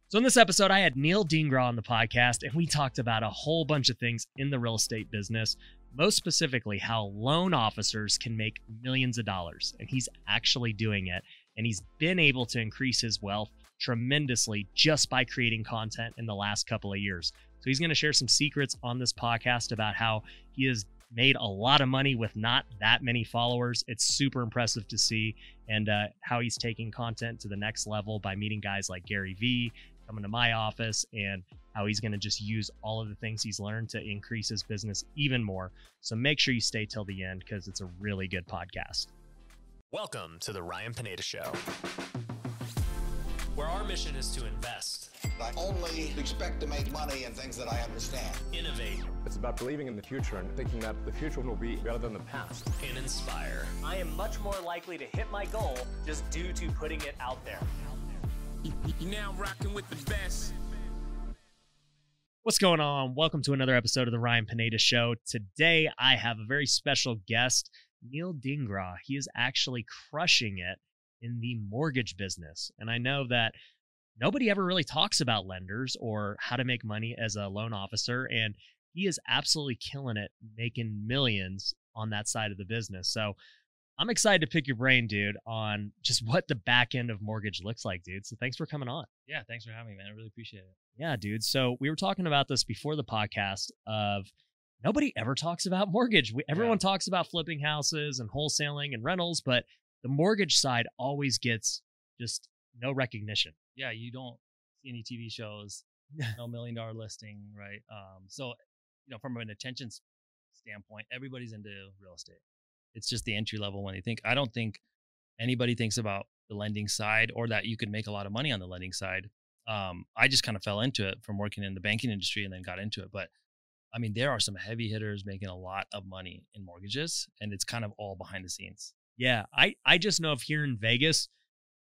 So in this episode, I had Neel on the podcast, and we talked about a whole bunch of things in the real estate business, most specifically how loan officers can make millions of dollars, and he's actually doing it. And he's been able to increase his wealth tremendously just by creating content in the last couple of years. So he's going to share some secrets on this podcast about how he has made a lot of money with not that many followers. It's super impressive to see, and how he's taking content to the next level by meeting guys like Gary Vee, coming to my office, and how he's going to just use all of the things he's learned to increase his business even more. So make sure you stay till the end because it's a really good podcast. Welcome to the Ryan Pineda Show, where our mission is to invest, I only expect to make money in things that I understand. innovate, It's about believing in the future and thinking that the future will be better than the past. and inspire. I am much more likely to hit my goal just due to putting it out there. You're now rocking with the best. What's going on? Welcome to another episode of the Ryan Pineda Show. Today, I have a very special guest, Neel. He is actually crushing it in the mortgage business. And I know that nobody ever really talks about lenders or how to make money as a loan officer. And he is absolutely killing it, making millions on that side of the business. So I'm excited to pick your brain, dude, on just what the back end of mortgage looks like, dude. So thanks for coming on. Yeah, thanks for having me, man. I really appreciate it. Yeah, dude. So we were talking about this before the podcast of nobody ever talks about mortgage. Everyone talks about flipping houses and wholesaling and rentals, but the mortgage side always gets just no recognition. Yeah, you don't see any TV shows, no $1 million listing, right? So, from an attention standpoint, everybody's into real estate. It's just the entry level when they think. I don't think anybody thinks about the lending side or that you could make a lot of money on the lending side. I just kind of fell into it from working in the banking industry and then got into it. But I mean, there are some heavy hitters making a lot of money in mortgages, and it's kind of all behind the scenes. Yeah, I just know of here in Vegas,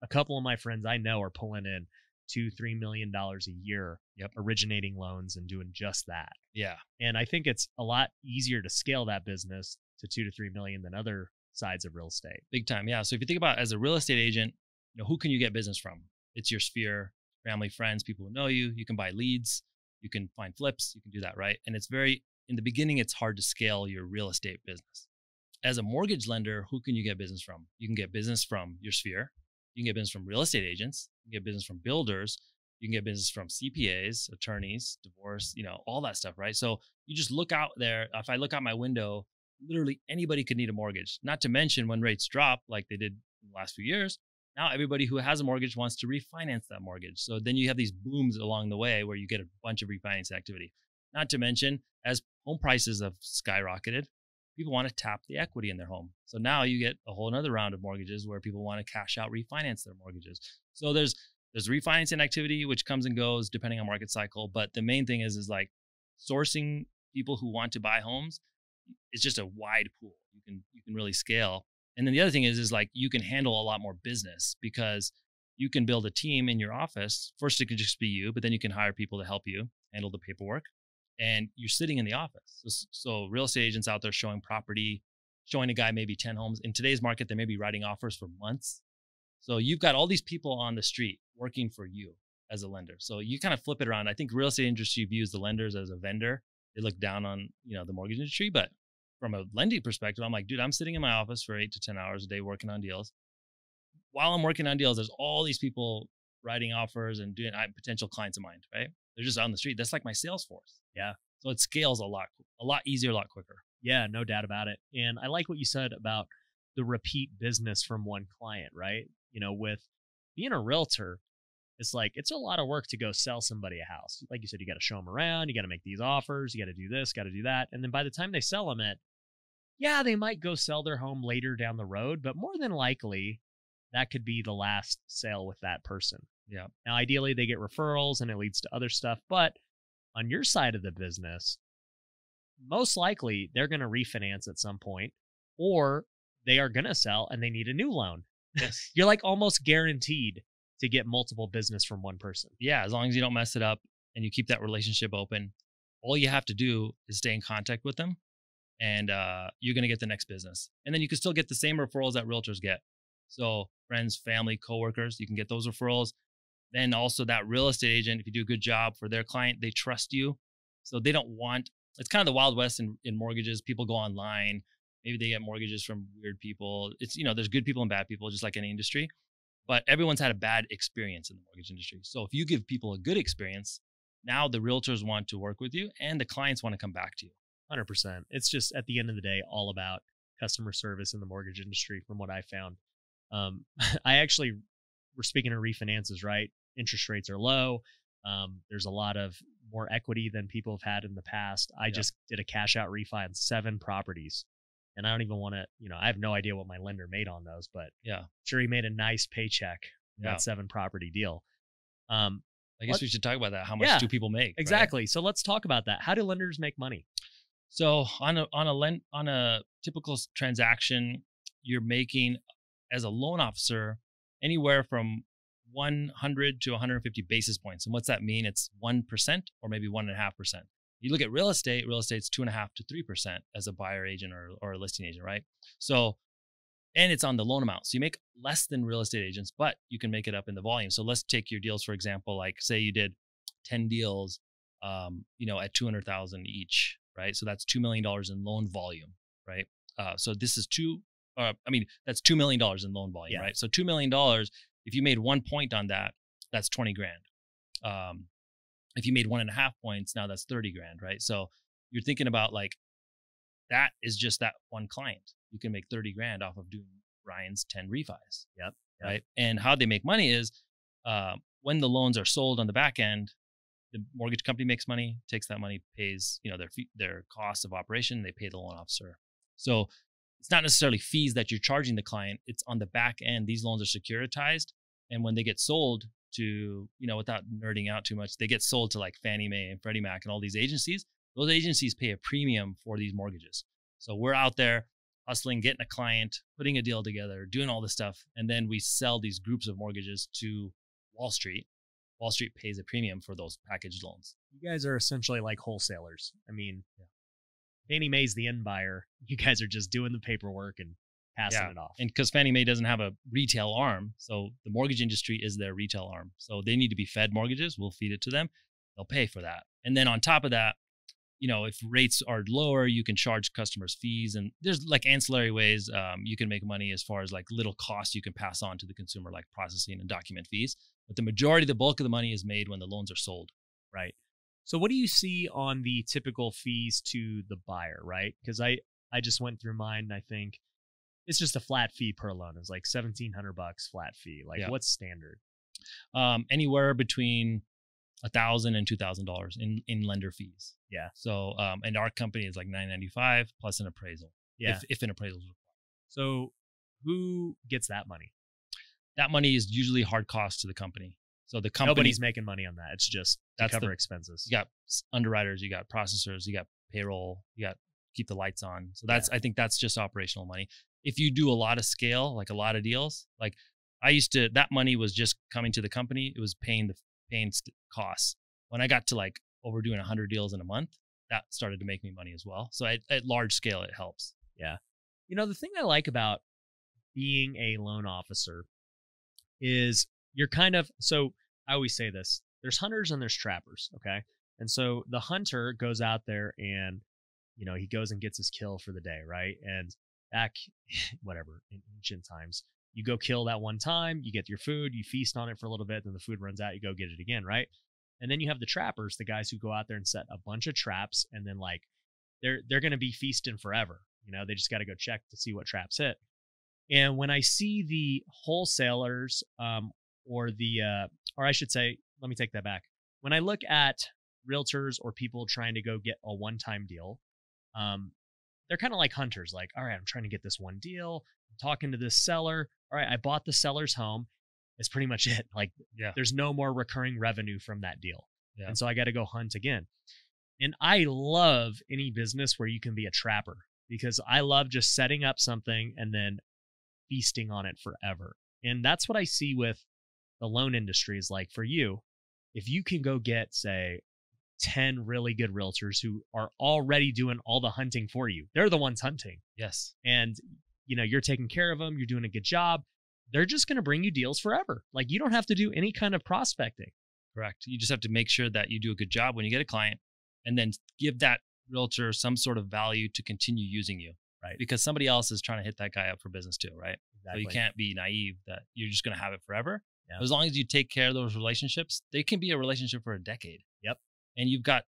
a couple of my friends I know are pulling in $2-3 million a year, originating loans and doing just that. Yeah. And I think it's a lot easier to scale that business to 2 to 3 million than other sides of real estate. Big time. Yeah. So if you think about it, as a real estate agent, who can you get business from? It's your sphere, family, friends, people who know you. You can buy leads, you can find flips, you can do that, right? And in the beginning, it's hard to scale your real estate business. As a mortgage lender, who can you get business from? You can get business from your sphere. You can get business from real estate agents. You can get business from builders. You can get business from CPAs, attorneys, divorce, all that stuff, right? So you just look out there. If I look out my window, literally anybody could need a mortgage. Not to mention when rates drop, like they did in the last few years, now everybody who has a mortgage wants to refinance that mortgage. So then you have these booms along the way where you get a bunch of refinance activity. Not to mention, as home prices have skyrocketed, people want to tap the equity in their home. So now you get a whole another round of mortgages where people want to cash out, refinance their mortgages. So there's refinancing activity, which comes and goes depending on market cycle. But the main thing is like sourcing people who want to buy homes. It's just a wide pool. You can really scale. And then the other thing is like you can handle a lot more business because you can build a team in your office. First, it can just be you, but then you can hire people to help you handle the paperwork. And you're sitting in the office. So real estate agents out there showing property, showing a guy maybe 10 homes. In today's market, they may be writing offers for months. So you've got all these people on the street working for you as a lender. So you kind of flip it around. I think real estate industry views the lenders as a vendor. They look down on, the mortgage industry. But from a lending perspective, I'm like, dude, I'm sitting in my office for 8 to 10 hours a day working on deals. While I'm working on deals, there's all these people writing offers and doing potential clients of mine, right? They're just on the street. That's like my sales force. Yeah. So it scales a lot easier, a lot quicker. Yeah, no doubt about it. And I like what you said about the repeat business from one client, right? With being a realtor, it's like, it's a lot of work to go sell somebody a house. Like you said, you got to show them around, you got to make these offers, you got to do this, got to do that. And then by the time they sell them they might go sell their home later down the road, but more than likely that could be the last sale with that person. Yeah. Now, ideally they get referrals and it leads to other stuff, but on your side of the business, most likely they're going to refinance at some point, or they are going to sell and they need a new loan. Yes. You're like almost guaranteed to get multiple business from one person. Yeah. As long as you don't mess it up and you keep that relationship open, all you have to do is stay in contact with them and you're going to get the next business. And then you can still get the same referrals that realtors get. So friends, family, coworkers, you can get those referrals. Then also that real estate agent, if you do a good job for their client, they trust you. So they don't want, it's kind of the Wild West in mortgages. People go online. Maybe they get mortgages from weird people. It's, there's good people and bad people, just like any industry. But everyone's had a bad experience in the mortgage industry. So if you give people a good experience, now the realtors want to work with you and the clients want to come back to you. 100%. It's just at the end of the day, all about customer service in the mortgage industry from what I found. I actually, we're speaking of refinances, right? Interest rates are low. There's a lot of more equity than people have had in the past. I just did a cash out refi on 7 properties. And I don't even want to, I have no idea what my lender made on those, but I'm sure he made a nice paycheck in that 7 property deal. I guess we should talk about that. How much do people make? Exactly. Right? So let's talk about that. How do lenders make money? So on a typical transaction, you're making as a loan officer anywhere from 100 to 150 basis points. And what's that mean? It's 1% or maybe 1.5%. You look at real estate's 2.5 to 3% as a buyer agent or a listing agent, right? So, and it's on the loan amount. So you make less than real estate agents, but you can make it up in the volume. So let's take your deals, for example, like say you did 10 deals, at 200,000 each, right? So that's $2 million in loan volume, right? So this is that's $2 million in loan volume, right? So $2 million, if you made 1 point on that, that's 20 grand. If you made 1.5 points, now that's 30 grand, right? So you're thinking about like, that is just that one client. You can make 30 grand off of doing Ryan's 10 refis. Yep. Right. And how they make money is when the loans are sold on the back end, the mortgage company makes money, takes that money, pays, their cost of operation, they pay the loan officer. So it's not necessarily fees that you're charging the client. It's on the back end. These loans are securitized. And when they get sold to, without nerding out too much, they get sold to like Fannie Mae and Freddie Mac and all these agencies. Those agencies pay a premium for these mortgages. So we're out there hustling, getting a client, putting a deal together, doing all this stuff. And then we sell these groups of mortgages to Wall Street. Wall Street pays a premium for those packaged loans. You guys are essentially like wholesalers. I mean, Fannie Mae's the end buyer. You guys are just doing the paperwork and passing it off. And because Fannie Mae doesn't have a retail arm, so the mortgage industry is their retail arm. So they need to be fed mortgages. We'll feed it to them. They'll pay for that. And then on top of that, if rates are lower, you can charge customers fees. And there's like ancillary ways you can make money as far as like little costs you can pass on to the consumer, like processing and document fees. But the bulk of the money is made when the loans are sold. Right. So what do you see on the typical fees to the buyer, right? Because I just went through mine. I think it's just a flat fee per loan. It's like $1,700 flat fee. Like what's standard? Anywhere between $1,000 and $2,000 in lender fees. Yeah. So and our company is like $995 plus an appraisal. Yeah. If an appraisal is required. So who gets that money? That money is usually hard cost to the company. So the company, nobody's making money on that. It's just to cover expenses. You got underwriters, you got processors, you got payroll, you got keep the lights on. So I think that's just operational money. If you do a lot of scale, like a lot of deals, like that money was just coming to the company. It was paying costs. When I got to like overdoing 100 deals in a month, that started to make me money as well. So at large scale, it helps. Yeah. The thing I like about being a loan officer is you're so I always say this, there's hunters and there's trappers. Okay. And so the hunter goes out there and, he goes and gets his kill for the day. Right. And back, in ancient times, you go kill that one time, you get your food, you feast on it for a little bit, then the food runs out, you go get it again, right? And then you have the trappers, the guys who go out there and set a bunch of traps, and then like they're going to be feasting forever. They just got to go check to see what traps hit. And when I see the wholesalers, or I should say, let me take that back. When I look at realtors or people trying to go get a one-time deal, they're kind of like hunters. Like, all right, I'm trying to get this one deal. I'm talking to this seller. All right, I bought the seller's home. It's pretty much it. Like, there's no more recurring revenue from that deal. Yeah. And so I got to go hunt again. And I love any business where you can be a trapper, because I love just setting up something and then feasting on it forever. And that's what I see with the loan industry is like for you. If you can go get, say, 10 really good realtors who are already doing all the hunting for you, they're the ones hunting. Yes. And, you're taking care of them. You're doing a good job. they're just going to bring you deals forever. Like you don't have to do any kind of prospecting. Correct. You just have to make sure that you do a good job when you get a client, and then give that realtor some sort of value to continue using you. Right. Because somebody else is trying to hit that guy up for business too, right? Exactly. So you can't be naive that you're just going to have it forever. Yeah. As long as you take care of those relationships, they can be a relationship for a decade. Yep. And you've got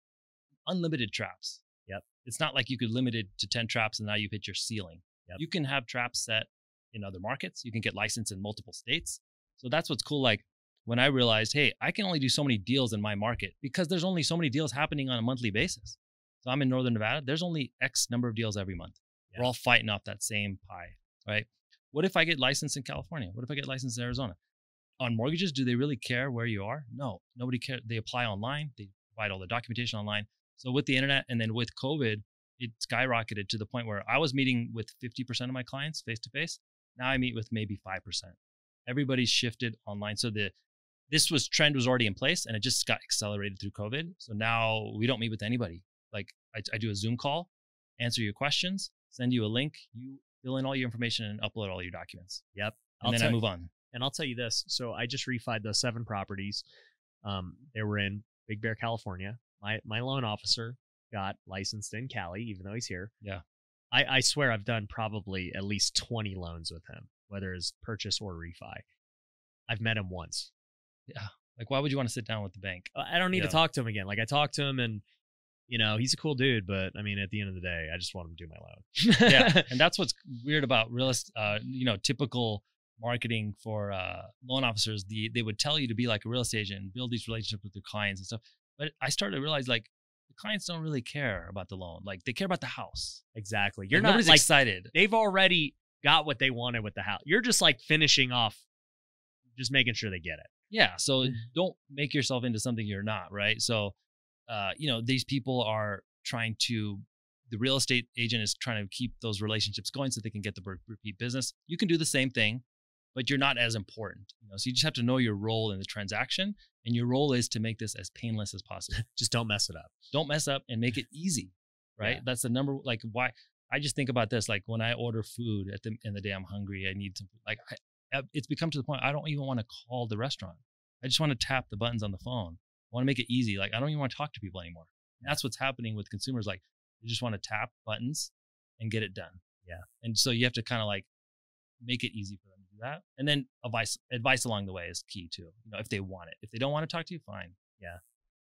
unlimited traps. Yep. It's not like you could limit it to 10 traps and now you've hit your ceiling. Yep. You can have traps set in other markets. You can get licensed in multiple states. So that's what's cool. Like when I realized, hey, I can only do so many deals in my market because there's only so many deals happening on a monthly basis. So I'm in Northern Nevada. There's only X number of deals every month. Yeah. We're all fighting off that same pie, right? What if I get licensed in California? What if I get licensed in Arizona? On mortgages, do they really care where you are? No, nobody cares. They apply online. They provide all the documentation online. So with the internet and then with COVID, it skyrocketed to the point where I was meeting with 50% of my clients face-to-face. Now I meet with maybe 5%. Everybody's shifted online. So this trend was already in place and it just got accelerated through COVID. So now we don't meet with anybody. Like I do a Zoom call, answer your questions, send you a link, you fill in all your information and upload all your documents. Yep. And then I move on. And I'll tell you this. So I just refied those 7 properties. They were in Big Bear, California. My loan officer got licensed in Cali, even though he's here. Yeah. I swear I've done probably at least 20 loans with him, whether it's purchase or refi. I've met him once. Yeah. Like, why would you want to sit down with the bank? I don't need to talk to him again. Like I talked to him and, you know, he's a cool dude, but I mean, at the end of the day, I just want him to do my loan. Yeah. And that's what's weird about real estate, typical marketing for loan officers. They would tell you to be like a real estate agent and build these relationships with their clients and stuff. But I started to realize like the clients don't really care about the loan. Like they care about the house. Exactly. You're nobody's not like, excited. They've already got what they wanted with the house. You're just like finishing off, just making sure they get it. Yeah. So don't make yourself into something you're not, right? So, these people are the real estate agent is trying to keep those relationships going so they can get the repeat business. You can do the same thing, but you're not as important. So you just have to know your role in the transaction, and your role is to make this as painless as possible. Just don't mess it up. Don't mess up and make it easy, right? Yeah. That's the number. Like why I just think about this. Like when I order food in the day I'm hungry, I need some. Like it's become to the point I don't even want to call the restaurant. I just want to tap the buttons on the phone. I want to make it easy. Like I don't even want to talk to people anymore. And that's what's happening with consumers. Like they just want to tap buttons and get it done. Yeah. And so you have to kind of like make it easy for them to do that. And then advice along the way is key too. If they want it. If they don't want to talk to you, fine. Yeah.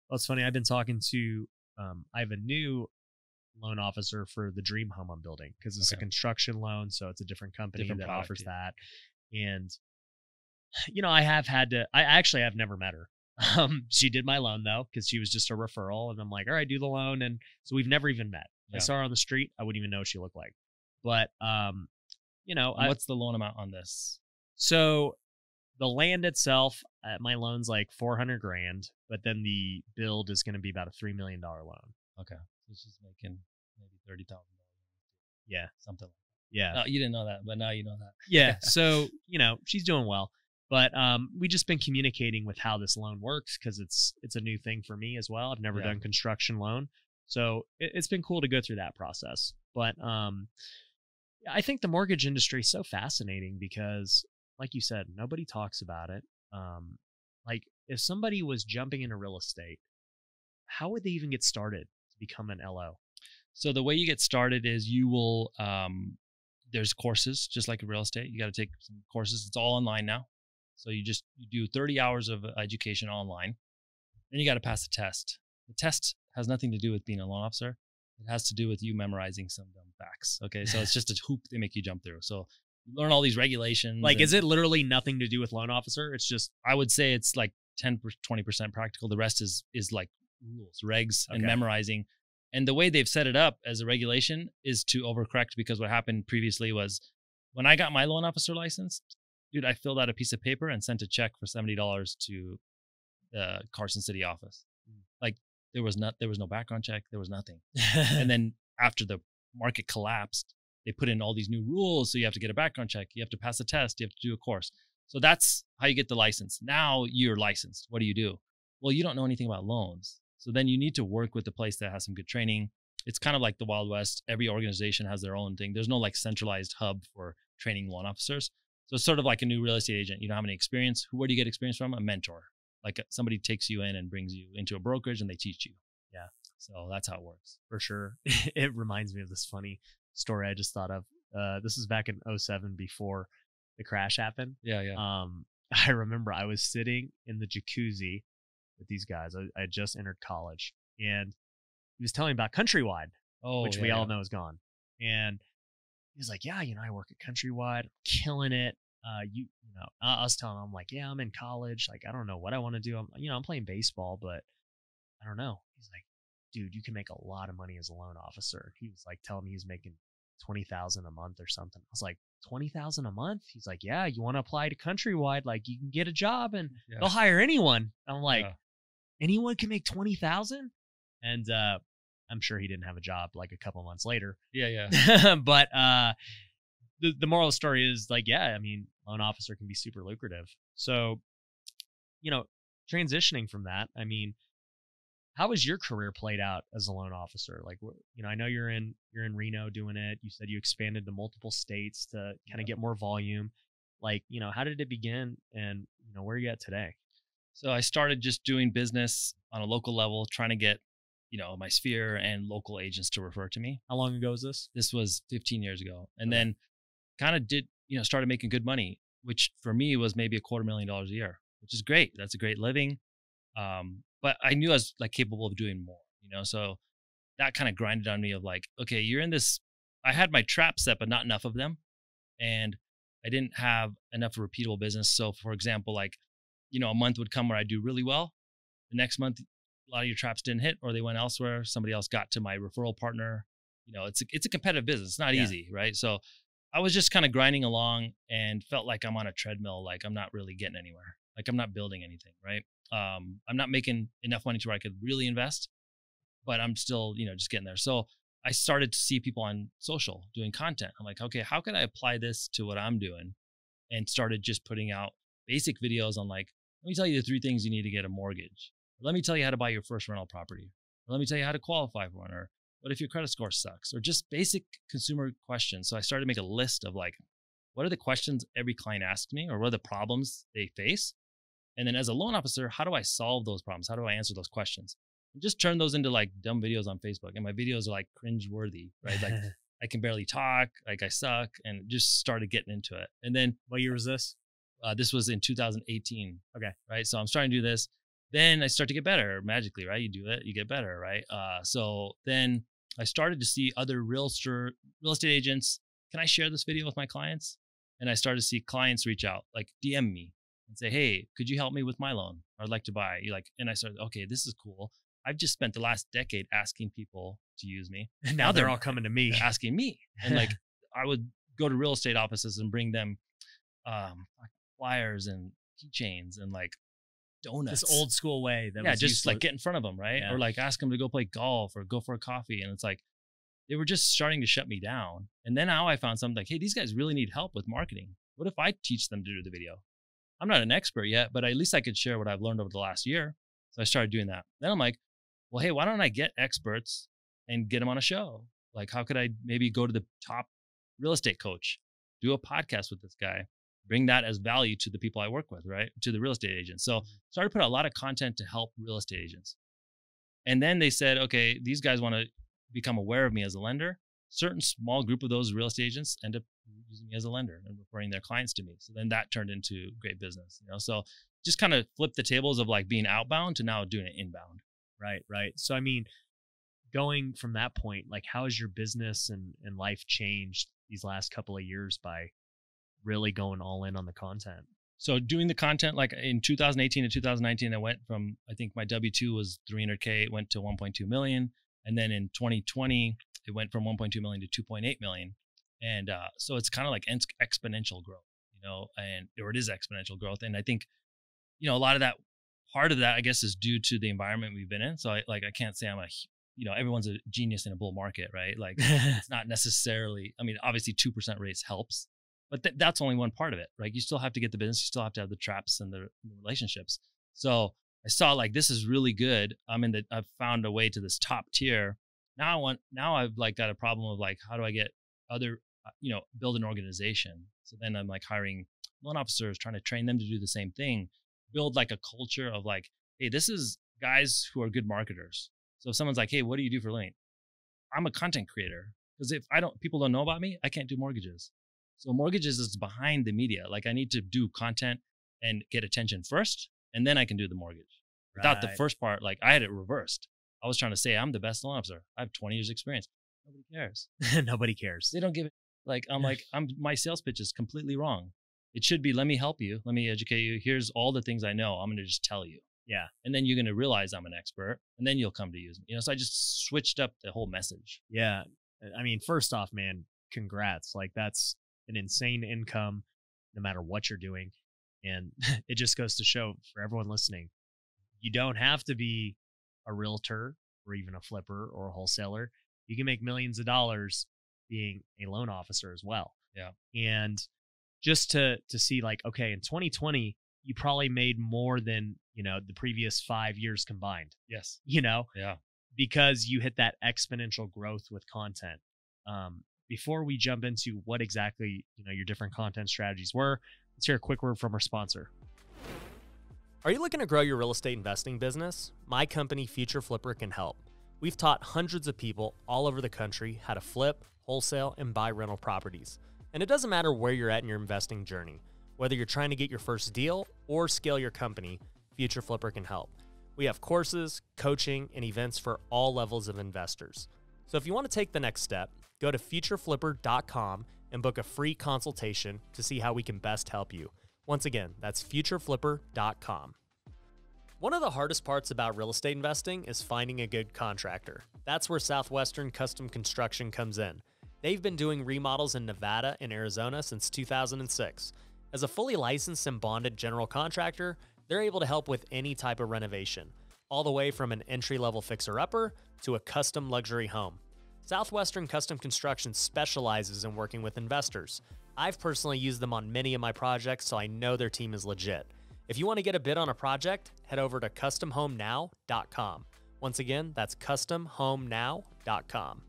Well, it's funny. I've been talking to, I have a new loan officer for the dream home I'm building because it's a construction loan. So it's a different company that offers that. And, I have never met her. She did my loan though, because she was just a referral. And I'm like, all right, do the loan. And so we've never even met. Yeah. I saw her on the street. I wouldn't even know what she looked like. But, what's the loan amount on this? So the land itself, my loan's like $400,000, but then the build is going to be about a $3 million loan. Okay. So she's making maybe $30,000. Yeah. Something like that. Yeah. No, you didn't know that, but now you know that. Yeah. So, she's doing well. But we just been communicating with how this loan works because it's a new thing for me as well. I've never done construction loan. So it's been cool to go through that process. But I think the mortgage industry is so fascinating because, like you said, nobody talks about it. Like if somebody was jumping into real estate, how would they even get started to become an LO? So the way you get started is you will, there's courses just like in real estate. You got to take some courses. It's all online now. So you do 30 hours of education online. Then you got to pass the test. The test has nothing to do with being a loan officer. It has to do with you memorizing some dumb facts. Okay. So it's just a hoop they make you jump through. So you learn all these regulations. Like, is it literally nothing to do with loan officer? It's just, I would say it's like 10-20% practical. The rest is like rules, regs, and memorizing. And the way they've set it up as a regulation is to overcorrect, because what happened previously was when I got my loan officer license, dude, I filled out a piece of paper and sent a check for $70 to the Carson City office. Like there was no background check. There was nothing. And then after the market collapsed, they put in all these new rules. So you have to get a background check. You have to pass a test. You have to do a course. So that's how you get the license. Now you're licensed. What do you do? Well, you don't know anything about loans. So then you need to work with a place that has some good training. It's kind of like the Wild West. Every organization has their own thing. There's no like centralized hub for training loan officers. So it's sort of like a new real estate agent. You don't have any experience. Where do you get experience from? A mentor. Like somebody takes you in and brings you into a brokerage and they teach you. Yeah. So that's how it works. For sure. It reminds me of this funny story I just thought of. This is back in 2007 before the crash happened. Yeah, yeah. I remember I was sitting in the jacuzzi with these guys. I had just entered college, and he was telling me about Countrywide, which we all know is gone. And he was like, yeah, I work at Countrywide, I'm killing it. I was telling him, I'm like, yeah, I'm in college. Like, I don't know what I want to do. I'm playing baseball, but I don't know. He's like, dude, you can make a lot of money as a loan officer. He was like telling me he's making $20,000 a month or something. I was like, $20,000 a month? He's like, yeah, you want to apply to Countrywide? Like, you can get a job and they'll hire anyone. I'm like, anyone can make $20,000? And I'm sure he didn't have a job like a couple months later. Yeah. But the moral of the story is like, yeah, I mean, loan officer can be super lucrative. So, transitioning from that, I mean, how has your career played out as a loan officer? Like, I know you're in Reno doing it. You said you expanded to multiple states to kind of get more volume. Like, how did it begin, and where are you at today? So I started just doing business on a local level, trying to get, my sphere and local agents to refer to me. How long ago was this? This was 15 years ago. And then kind of started making good money, which for me was maybe $250,000 a year, which is great. That's a great living. But I knew I was like capable of doing more, so that kind of grinded on me of like, okay, you're in this, I had my trap set, but not enough of them. And I didn't have enough repeatable business. So for example, like, a month would come where I do really well. The next month, a lot of your traps didn't hit, or they went elsewhere. Somebody else got to my referral partner. It's a competitive business. It's not easy, right? So I was just kind of grinding along and felt like I'm on a treadmill. Like I'm not really getting anywhere. Like I'm not building anything, right? I'm not making enough money to where I could really invest, but I'm still, just getting there. So I started to see people on social doing content. I'm like, okay, how could I apply this to what I'm doing? And started just putting out basic videos on like, let me tell you the 3 things you need to get a mortgage. Or let me tell you how to buy your first rental property. Or let me tell you how to qualify for one. Or what if your credit score sucks? Or just basic consumer questions. So I started to make a list of like, what are the questions every client asks me, or what are the problems they face? And then as a loan officer, how do I solve those problems? How do I answer those questions? And just turn those into like dumb videos on Facebook. And my videos are like cringe worthy, right? Like I can barely talk, like I suck, and just started getting into it. And then what year was this? This was in 2018. Okay. Right. So I'm starting to do this. Then I start to get better magically, right? You do it, you get better, right? So then I started to see other real estate agents. Can I share this video with my clients? And I started to see clients reach out, like DM me and say, hey, could you help me with my loan? I'd like to buy. And I started, okay, this is cool. I've just spent the last decade asking people to use me. And now they're all coming to me. Asking me. And like, I would go to real estate offices and bring them flyers and keychains and like donuts. This old school way. That was just useless. like get in front of them, right? Yeah. Or like ask them to go play golf or go for a coffee. And it's like, they were just starting to shut me down. And then now I found something like, hey, these guys really need help with marketing. What if I teach them to do the video? I'm not an expert yet, but at least I could share what I've learned over the last year. So I started doing that. Then I'm like, well, hey, why don't I get experts and get them on a show? Like, how could I maybe go to the top real estate coach, do a podcast with this guy, bring that as value to the people I work with, right? To the real estate agents. So started to put out a lot of content to help real estate agents. And then they said, okay, these guys want to become aware of me as a lender. Certain small group of those real estate agents end up using me as a lender and referring their clients to me. So then that turned into great business, So just kind of flipped the tables of like being outbound to now doing it inbound. Right. So, I mean, going from that point, like how has your business and life changed these last couple of years by really going all in on the content? So doing the content, like in 2018 to 2019, I went from, I think my W-2 was $300K, it went to 1.2 million. And then in 2020, it went from 1.2 million to 2.8 million. And so it's kind of like exponential growth, or it is exponential growth. And I think, a lot of that, part of that, I guess, is due to the environment we've been in. So I can't say everyone's a genius in a bull market, right? Like it's not necessarily, obviously 2% raise helps, but that's only one part of it, right? You still have to get the business. You still have to have the traps and the relationships. So I saw like, this is really good. I've found a way to this top tier. Now I've like got a problem of like, how do I get other, build an organization? So then I'm like hiring loan officers, trying to train them to do the same thing, build like a culture of like, hey, this is guys who are good marketers. So if someone's like, hey, what do you do for a living? I'm a content creator. Because if people don't know about me, I can't do mortgages. So mortgages is behind the media. Like I need to do content and get attention first, and then I can do the mortgage. Without the first part, like I had it reversed. I was trying to say I'm the best loan officer. I have 20 years experience. Nobody cares. Nobody cares. They don't give it. Like my sales pitch is completely wrong. It should be, let me help you. Let me educate you. Here's all the things I know. I'm going to just tell you. Yeah. And then you're going to realize I'm an expert, and then you'll come to use me. So I just switched up the whole message. Yeah. I mean, first off, man, congrats. Like that's an insane income no matter what you're doing. And it just goes to show for everyone listening, you don't have to be a realtor or even a flipper or a wholesaler. You can make millions of dollars being a loan officer as well. Yeah. And just to see like, okay, in 2020, you probably made more than, the previous 5 years combined. Yes. Yeah. Because you hit that exponential growth with content. Before we jump into what exactly, your different content strategies were, let's hear a quick word from our sponsor. Are you looking to grow your real estate investing business? My company, Future Flipper, can help. We've taught hundreds of people all over the country how to flip, wholesale, and buy rental properties. And it doesn't matter where you're at in your investing journey. Whether you're trying to get your first deal or scale your company, Future Flipper can help. We have courses, coaching, and events for all levels of investors. So if you want to take the next step, go to futureflipper.com and book a free consultation to see how we can best help you. Once again, that's futureflipper.com. One of the hardest parts about real estate investing is finding a good contractor. That's where Southwestern Custom Construction comes in. They've been doing remodels in Nevada and Arizona since 2006. As a fully licensed and bonded general contractor, they're able to help with any type of renovation, all the way from an entry-level fixer-upper to a custom luxury home. Southwestern Custom Construction specializes in working with investors. I've personally used them on many of my projects, so I know their team is legit. If you want to get a bid on a project, head over to customhomenow.com. Once again, that's customhomenow.com.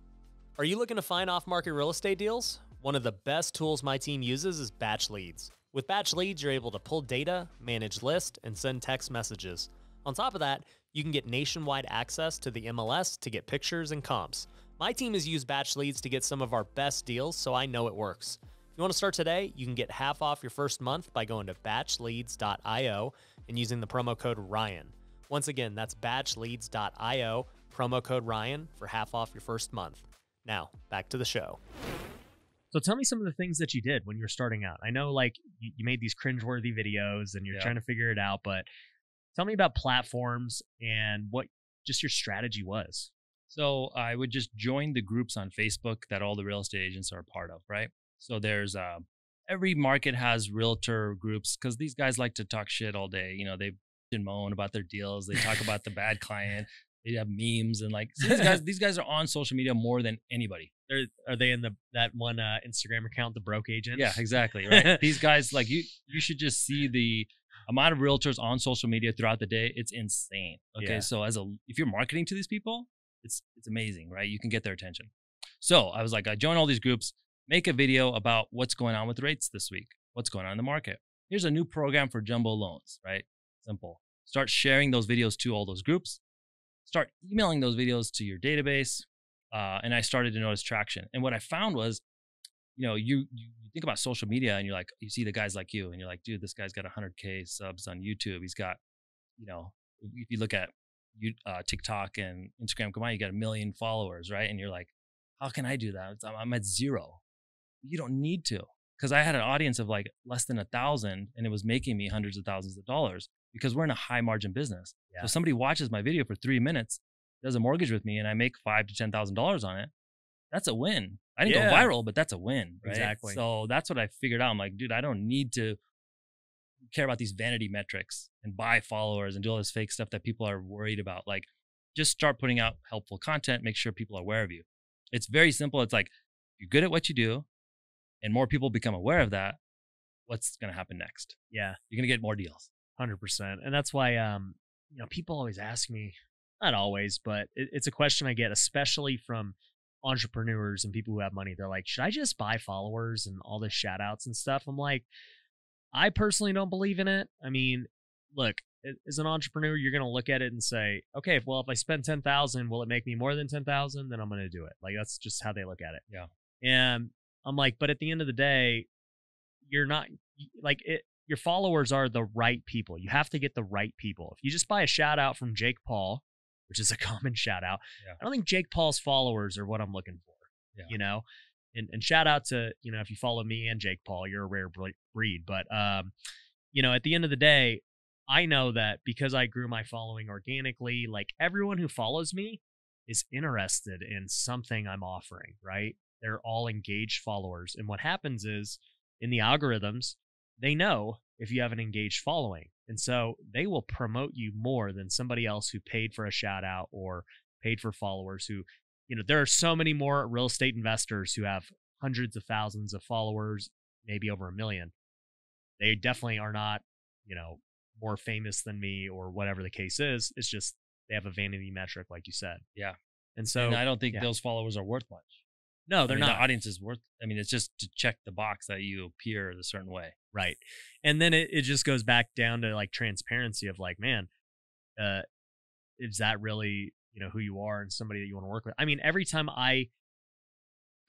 Are you looking to find off-market real estate deals? One of the best tools my team uses is Batch Leads. With Batch Leads, you're able to pull data, manage lists, and send text messages. On top of that, you can get nationwide access to the MLS to get pictures and comps. My team has used Batch Leads to get some of our best deals, so I know it works. If you want to start today, you can get half off your first month by going to batchleads.io and using the promo code Ryan. Once again, that's batchleads.io, promo code Ryan for half off your first month. Now, back to the show. So tell me some of the things that you did when you were starting out. I know like you made these cringeworthy videos and you're trying to figure it out, but tell me about platforms and what just your strategy was. So I would just join the groups on Facebook that all the real estate agents are a part of, right? So there's every market has realtor groups because these guys like to talk shit all day. They moan about their deals. They talk about the bad client. They have memes and like so these guys are on social media more than anybody. Are they in that one Instagram account, the broke agent? Yeah, exactly. Right. These guys, like you should just see the amount of realtors on social media throughout the day. It's insane. Okay, so if you're marketing to these people, it's amazing, right? You can get their attention. So I was like, I join all these groups, make a video about what's going on with rates this week, what's going on in the market. Here's a new program for jumbo loans, right? Simple. Start sharing those videos to all those groups. Start emailing those videos to your database. And I started to notice traction. And what I found was, you think about social media and you're like, you see the guys like you and you're like, dude, this guy's got 100K subs on YouTube. He's got, if you look at TikTok and Instagram combined, you got 1 million followers, right? And you're like, how can I do that? I'm at 0. You don't need to. Because I had an audience of like less than 1,000 and it was making me hundreds of thousands of dollars because we're in a high margin business. Yeah. So somebody watches my video for 3 minutes, does a mortgage with me, and I make $5,000 to $10,000 on it. That's a win. I didn't go viral, but that's a win. Right? Exactly. So that's what I figured out. I'm like, dude, I don't need to care about these vanity metrics and buy followers and do all this fake stuff that people are worried about. Like, just start putting out helpful content, make sure people are aware of you. It's very simple. It's like, you're good at what you do and more people become aware of that, what's going to happen next? Yeah. You're going to get more deals. 100%. And that's why, people always ask me, not always, but it's a question I get, especially from entrepreneurs and people who have money. They're like, should I just buy followers and all the shout outs and stuff? I'm like, I personally don't believe in it. I mean, look, as an entrepreneur, you're going to look at it and say, okay, well, if I spend 10,000, will it make me more than 10,000? Then I'm going to do it. Like, that's just how they look at it. Yeah. And I'm like, but at the end of the day, you're not like it. Your followers are the right people. You have to get the right people. If you just buy a shout out from Jake Paul, which is a common shout out, I don't think Jake Paul's followers are what I'm looking for. You know, and shout out to, you know, if you follow me and Jake Paul, you're a rare breed. But, you know, at the end of the day, I know that because I grew my following organically, like everyone who follows me is interested in something I'm offering, right? They're all engaged followers. And what happens is in the algorithms, they know if you have an engaged following. And so they will promote you more than somebody else who paid for a shout out or paid for followers who, you know, there are so many more real estate investors who have hundreds of thousands of followers, maybe over 1 million. They definitely are not, you know, more famous than me or whatever the case is. It's just they have a vanity metric, like you said. Yeah. And so and I don't think those followers are worth much. No, they're not. The audience is worth, I mean, it's just to check the box that you appear a certain way. Right. And then it just goes back down to like transparency of like, man, is that really, you know, who you are and somebody that you want to work with? I mean, every time I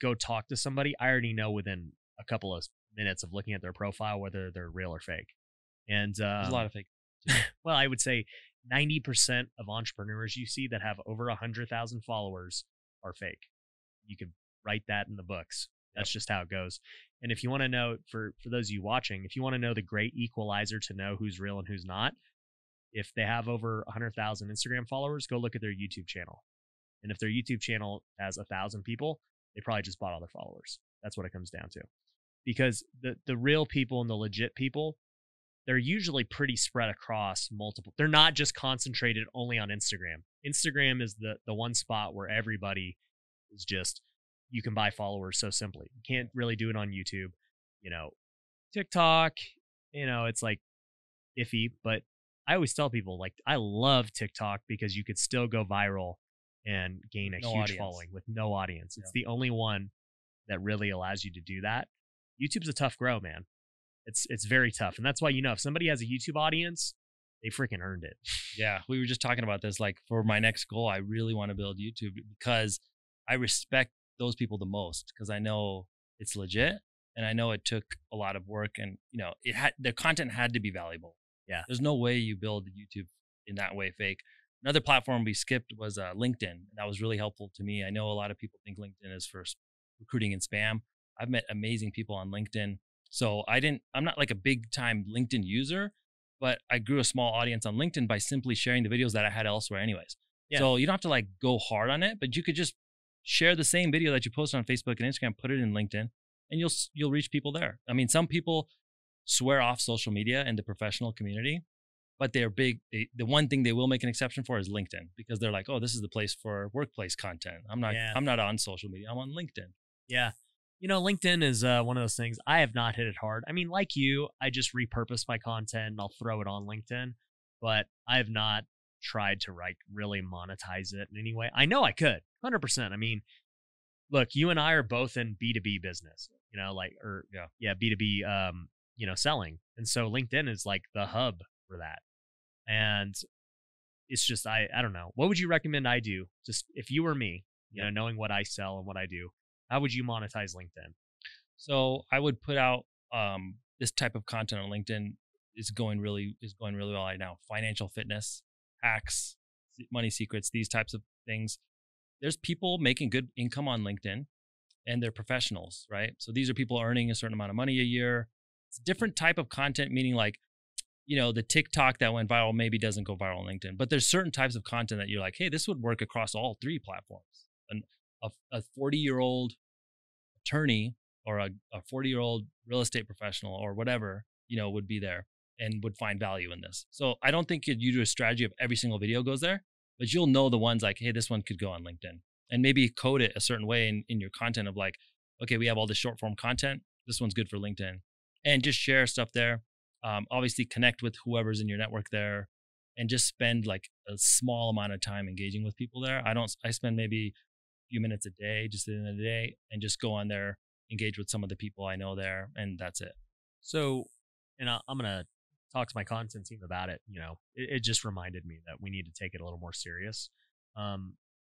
go talk to somebody, I already know within a couple of minutes of looking at their profile whether they're real or fake. And there's a lot of fake. Well, I would say 90% of entrepreneurs you see that have over 100,000 followers are fake. You could write that in the books. That's just how it goes. And if you want to know, for those of you watching, if you want to know the great equalizer to know who's real and who's not, if they have over 100,000 Instagram followers, go look at their YouTube channel. And if their YouTube channel has 1,000 people, they probably just bought all their followers. That's what it comes down to. Because the real people and the legit people, they're usually pretty spread across multiple. They're not just concentrated only on Instagram. Instagram is the one spot where everybody is just, you can buy followers so simply. You can't really do it on YouTube. You know, TikTok, you know, it's like iffy, but I always tell people, like, I love TikTok because you could still go viral and gain a huge following with no audience. It's the only one that really allows you to do that. YouTube's a tough grow, man. It's very tough. And that's why, you know, if somebody has a YouTube audience, they freaking earned it. Yeah. We were just talking about this. Like, for my next goal, I really want to build YouTube because I respect those people the most, because I know it's legit and I know it took a lot of work, and, you know, their content had to be valuable. Yeah. There's no way you build YouTube in that way fake. Another platform we skipped was LinkedIn. That was really helpful to me. I know a lot of people think LinkedIn is for recruiting and spam. I've met amazing people on LinkedIn. So I'm not like a big time LinkedIn user, but I grew a small audience on LinkedIn by simply sharing the videos that I had elsewhere anyways. Yeah. So you don't have to like go hard on it, but you could just share the same video that you post on Facebook and Instagram, put it in LinkedIn, and you'll reach people there. I mean, some people swear off social media in the professional community, but they're big. The one thing they will make an exception for is LinkedIn, because they're like, oh, this is the place for workplace content. I'm not on social media. I'm on LinkedIn. Yeah. You know, LinkedIn is one of those things. I have not hit it hard. I mean, like you, I just repurpose my content and I'll throw it on LinkedIn, but I have not tried to like really monetize it in any way. I know I could 100%. I mean, look, you and I are both in B2B business, you know, like, or B2B, you know, selling. And so LinkedIn is like the hub for that. And it's just, I don't know. What would you recommend I do? Just if you were me, you know, knowing what I sell and what I do, how would you monetize LinkedIn? So I would put out this type of content on LinkedIn is going really well right now. Financial fitness, hacks, money secrets, these types of things. There's people making good income on LinkedIn, and they're professionals, right? So these are people earning a certain amount of money a year. It's a different type of content, meaning like, you know, the TikTok that went viral maybe doesn't go viral on LinkedIn, but there's certain types of content that you're like, hey, this would work across all three platforms. A 40-year-old attorney or a 40-year-old real estate professional or whatever, you know, would be there and would find value in this. So I don't think you do a strategy of every single video goes there, but you'll know the ones like, hey, this one could go on LinkedIn, and maybe code it a certain way in your content of like, okay, we have all this short form content. This one's good for LinkedIn, and just share stuff there. Obviously connect with whoever's in your network there, and just spend like a small amount of time engaging with people there. I spend maybe few minutes a day, just in a day, and just go on there, engage with some of the people I know there, and that's it. So and I'm going to talk to my content team about it. You know, it just reminded me that we need to take it a little more serious.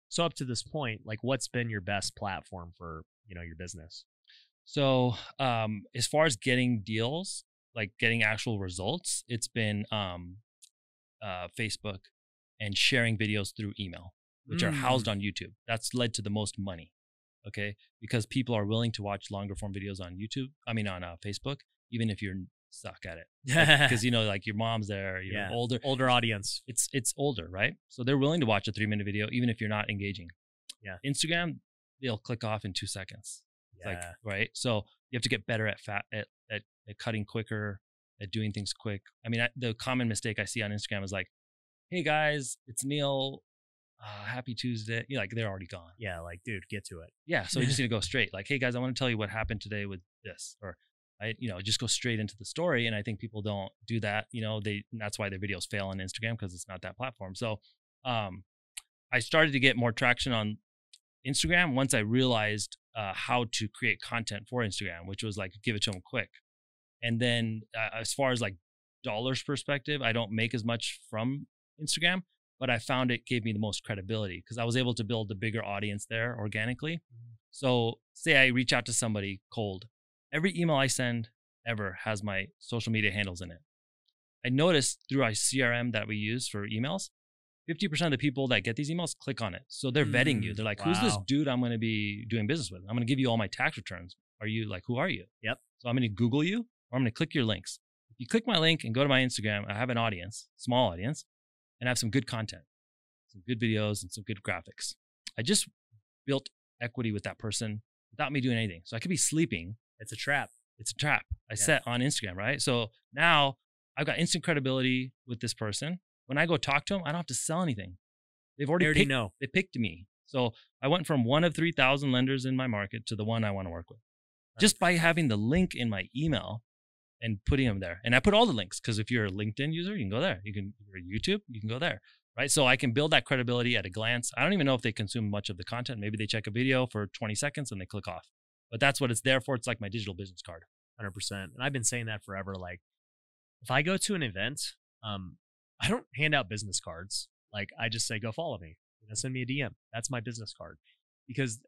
So up to this point, like, what's been your best platform for, you know, your business? So as far as getting deals, like getting actual results, it's been Facebook and sharing videos through email, which are housed on YouTube. That's led to the most money. Okay. Because people are willing to watch longer form videos on YouTube. I mean, on Facebook, even if you're suck at it. Because, you know, like your mom's there, you're older audience. It's older, right? So they're willing to watch a 3-minute video, even if you're not engaging. Yeah. Instagram, they'll click off in 2 seconds. It's like, right. So you have to get better at cutting quicker, at doing things quick. I mean, the common mistake I see on Instagram is like, hey guys, it's Neel. Happy Tuesday. You're like, they're already gone. Yeah. Like, dude, get to it. Yeah. So you just need to go straight. Like, hey guys, I want to tell you what happened today with this, or just go straight into the story. And I think people don't do that. You know, that's why their videos fail on Instagram, because it's not that platform. So, I started to get more traction on Instagram once I realized how to create content for Instagram, which was like, give it to them quick. And then as far as like dollars perspective, I don't make as much from Instagram, but I found it gave me the most credibility because I was able to build a bigger audience there organically. So say I reach out to somebody cold, every email I send ever has my social media handles in it. I noticed through our CRM that we use for emails, 50% of the people that get these emails click on it. So they're vetting you. They're like, who's this dude I'm going to be doing business with? I'm going to give you all my tax returns. Are you like, who are you? Yep. So I'm going to Google you, or I'm going to click your links. If you click my link and go to my Instagram, I have an audience, small audience, and I have some good content, some good videos and some good graphics. I just built equity with that person without me doing anything. So I could be sleeping. It's a trap. It's a trap I set on Instagram, right? So now I've got instant credibility with this person. When I go talk to them, I don't have to sell anything. They've already know. They picked me. So I went from one of 3,000 lenders in my market to the one I want to work with. Just by having the link in my email and putting them there. And I put all the links because if you're a LinkedIn user, you can go there. If you're YouTube, you can go there, right? So I can build that credibility at a glance. I don't even know if they consume much of the content. Maybe they check a video for 20 seconds and they click off. But that's what it's there for. It's like my digital business card. 100%. And I've been saying that forever. Like, if I go to an event, I don't hand out business cards. Like, I just say, go follow me. Send me a DM. That's my business card. Because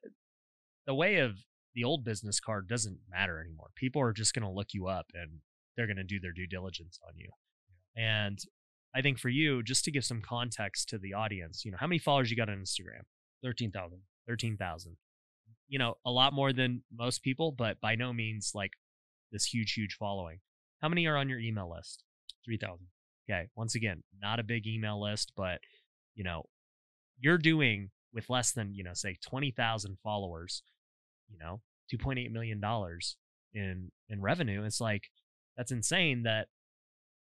the way of the old business card doesn't matter anymore. People are just going to look you up and they're going to do their due diligence on you. And I think for you, just to give some context to the audience, you know, how many followers you got on Instagram? 13,000. 13,000. You know, a lot more than most people, but by no means like this huge following. How many are on your email list? 3,000. Okay. Once again, not a big email list, but, you know, you're doing with less than, you know, say 20,000 followers, you know, $2.8 million in revenue. It's like, that's insane that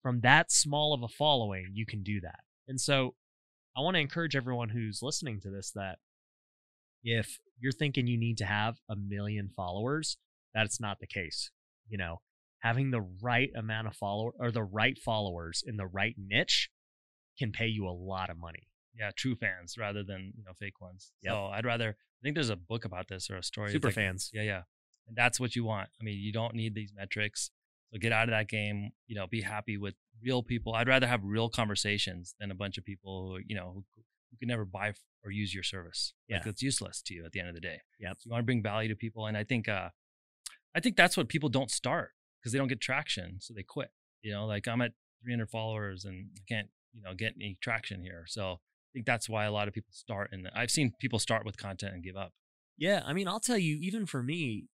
from that small of a following, you can do that. And so I want to encourage everyone who's listening to this that if you're thinking you need to have 1 million followers, that's not the case. You know, having the right amount of followers or the right followers in the right niche can pay you a lot of money. Yeah, true fans rather than, you know, fake ones. Yep. So I think there's a book about this or a story. Super fans. Yeah. And that's what you want. I mean, you don't need these metrics. So get out of that game, you know, be happy with real people. I'd rather have real conversations than a bunch of people, you know, who can never buy or use your service. Yeah. Like, it's useless to you at the end of the day. Yep. So you want to bring value to people. And I think that's what people don't start because they don't get traction. So they quit, you know, like I'm at 300 followers and I can't, you know, get any traction here. So I think that's why a lot of people start. And I've seen people start with content and give up. Yeah. I mean, I'll tell you, even for me,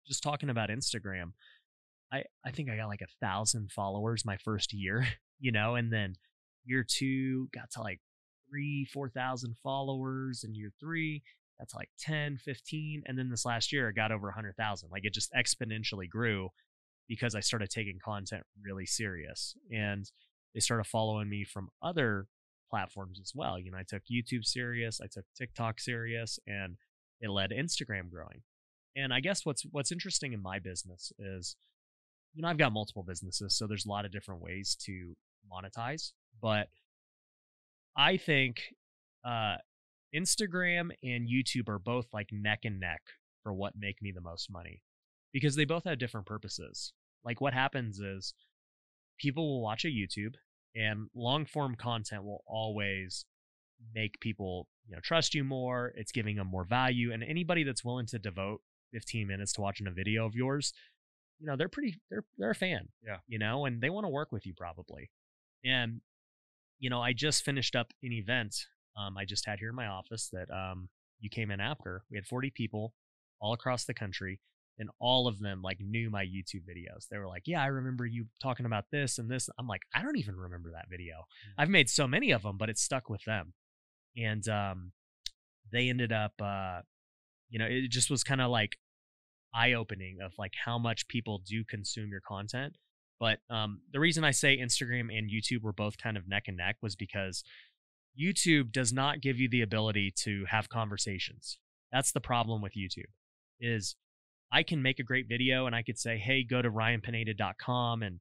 just talking about Instagram, I think I got like 1,000 followers my first year, you know, and then year 2 got to like 4,000 followers, and year 3 got to like 10, 15. And then this last year I got over 100,000. Like, it just exponentially grew because I started taking content really serious, and they started following me from other platforms as well. You know, I took YouTube serious, I took TikTok serious, and it led to Instagram growing. And I guess what's interesting in my business is, you know, I've got multiple businesses, so there's a lot of different ways to monetize, but I think Instagram and YouTube are both like neck and neck for what make me the most money, because they both have different purposes. Like, what happens is people will watch a YouTube, and long form content will always make people, trust you more. It's giving them more value. And anybody that's willing to devote 15 minutes to watching a video of yours, they're a fan. Yeah. And they want to work with you probably. And, I just finished up an event I just had here in my office that you came in after. We had 40 people all across the country, and all of them like knew my YouTube videos. They were like, yeah, I remember you talking about this and this. I'm like, I don't even remember that video. I've made so many of them, but it stuck with them. And they ended up, it just was kind of like eye-opening of like how much people do consume your content. But the reason I say Instagram and YouTube were both kind of neck and neck was because YouTube does not give you the ability to have conversations. That's the problem with YouTube, is I can make a great video and I could say, hey, go to ryanpineda.com and,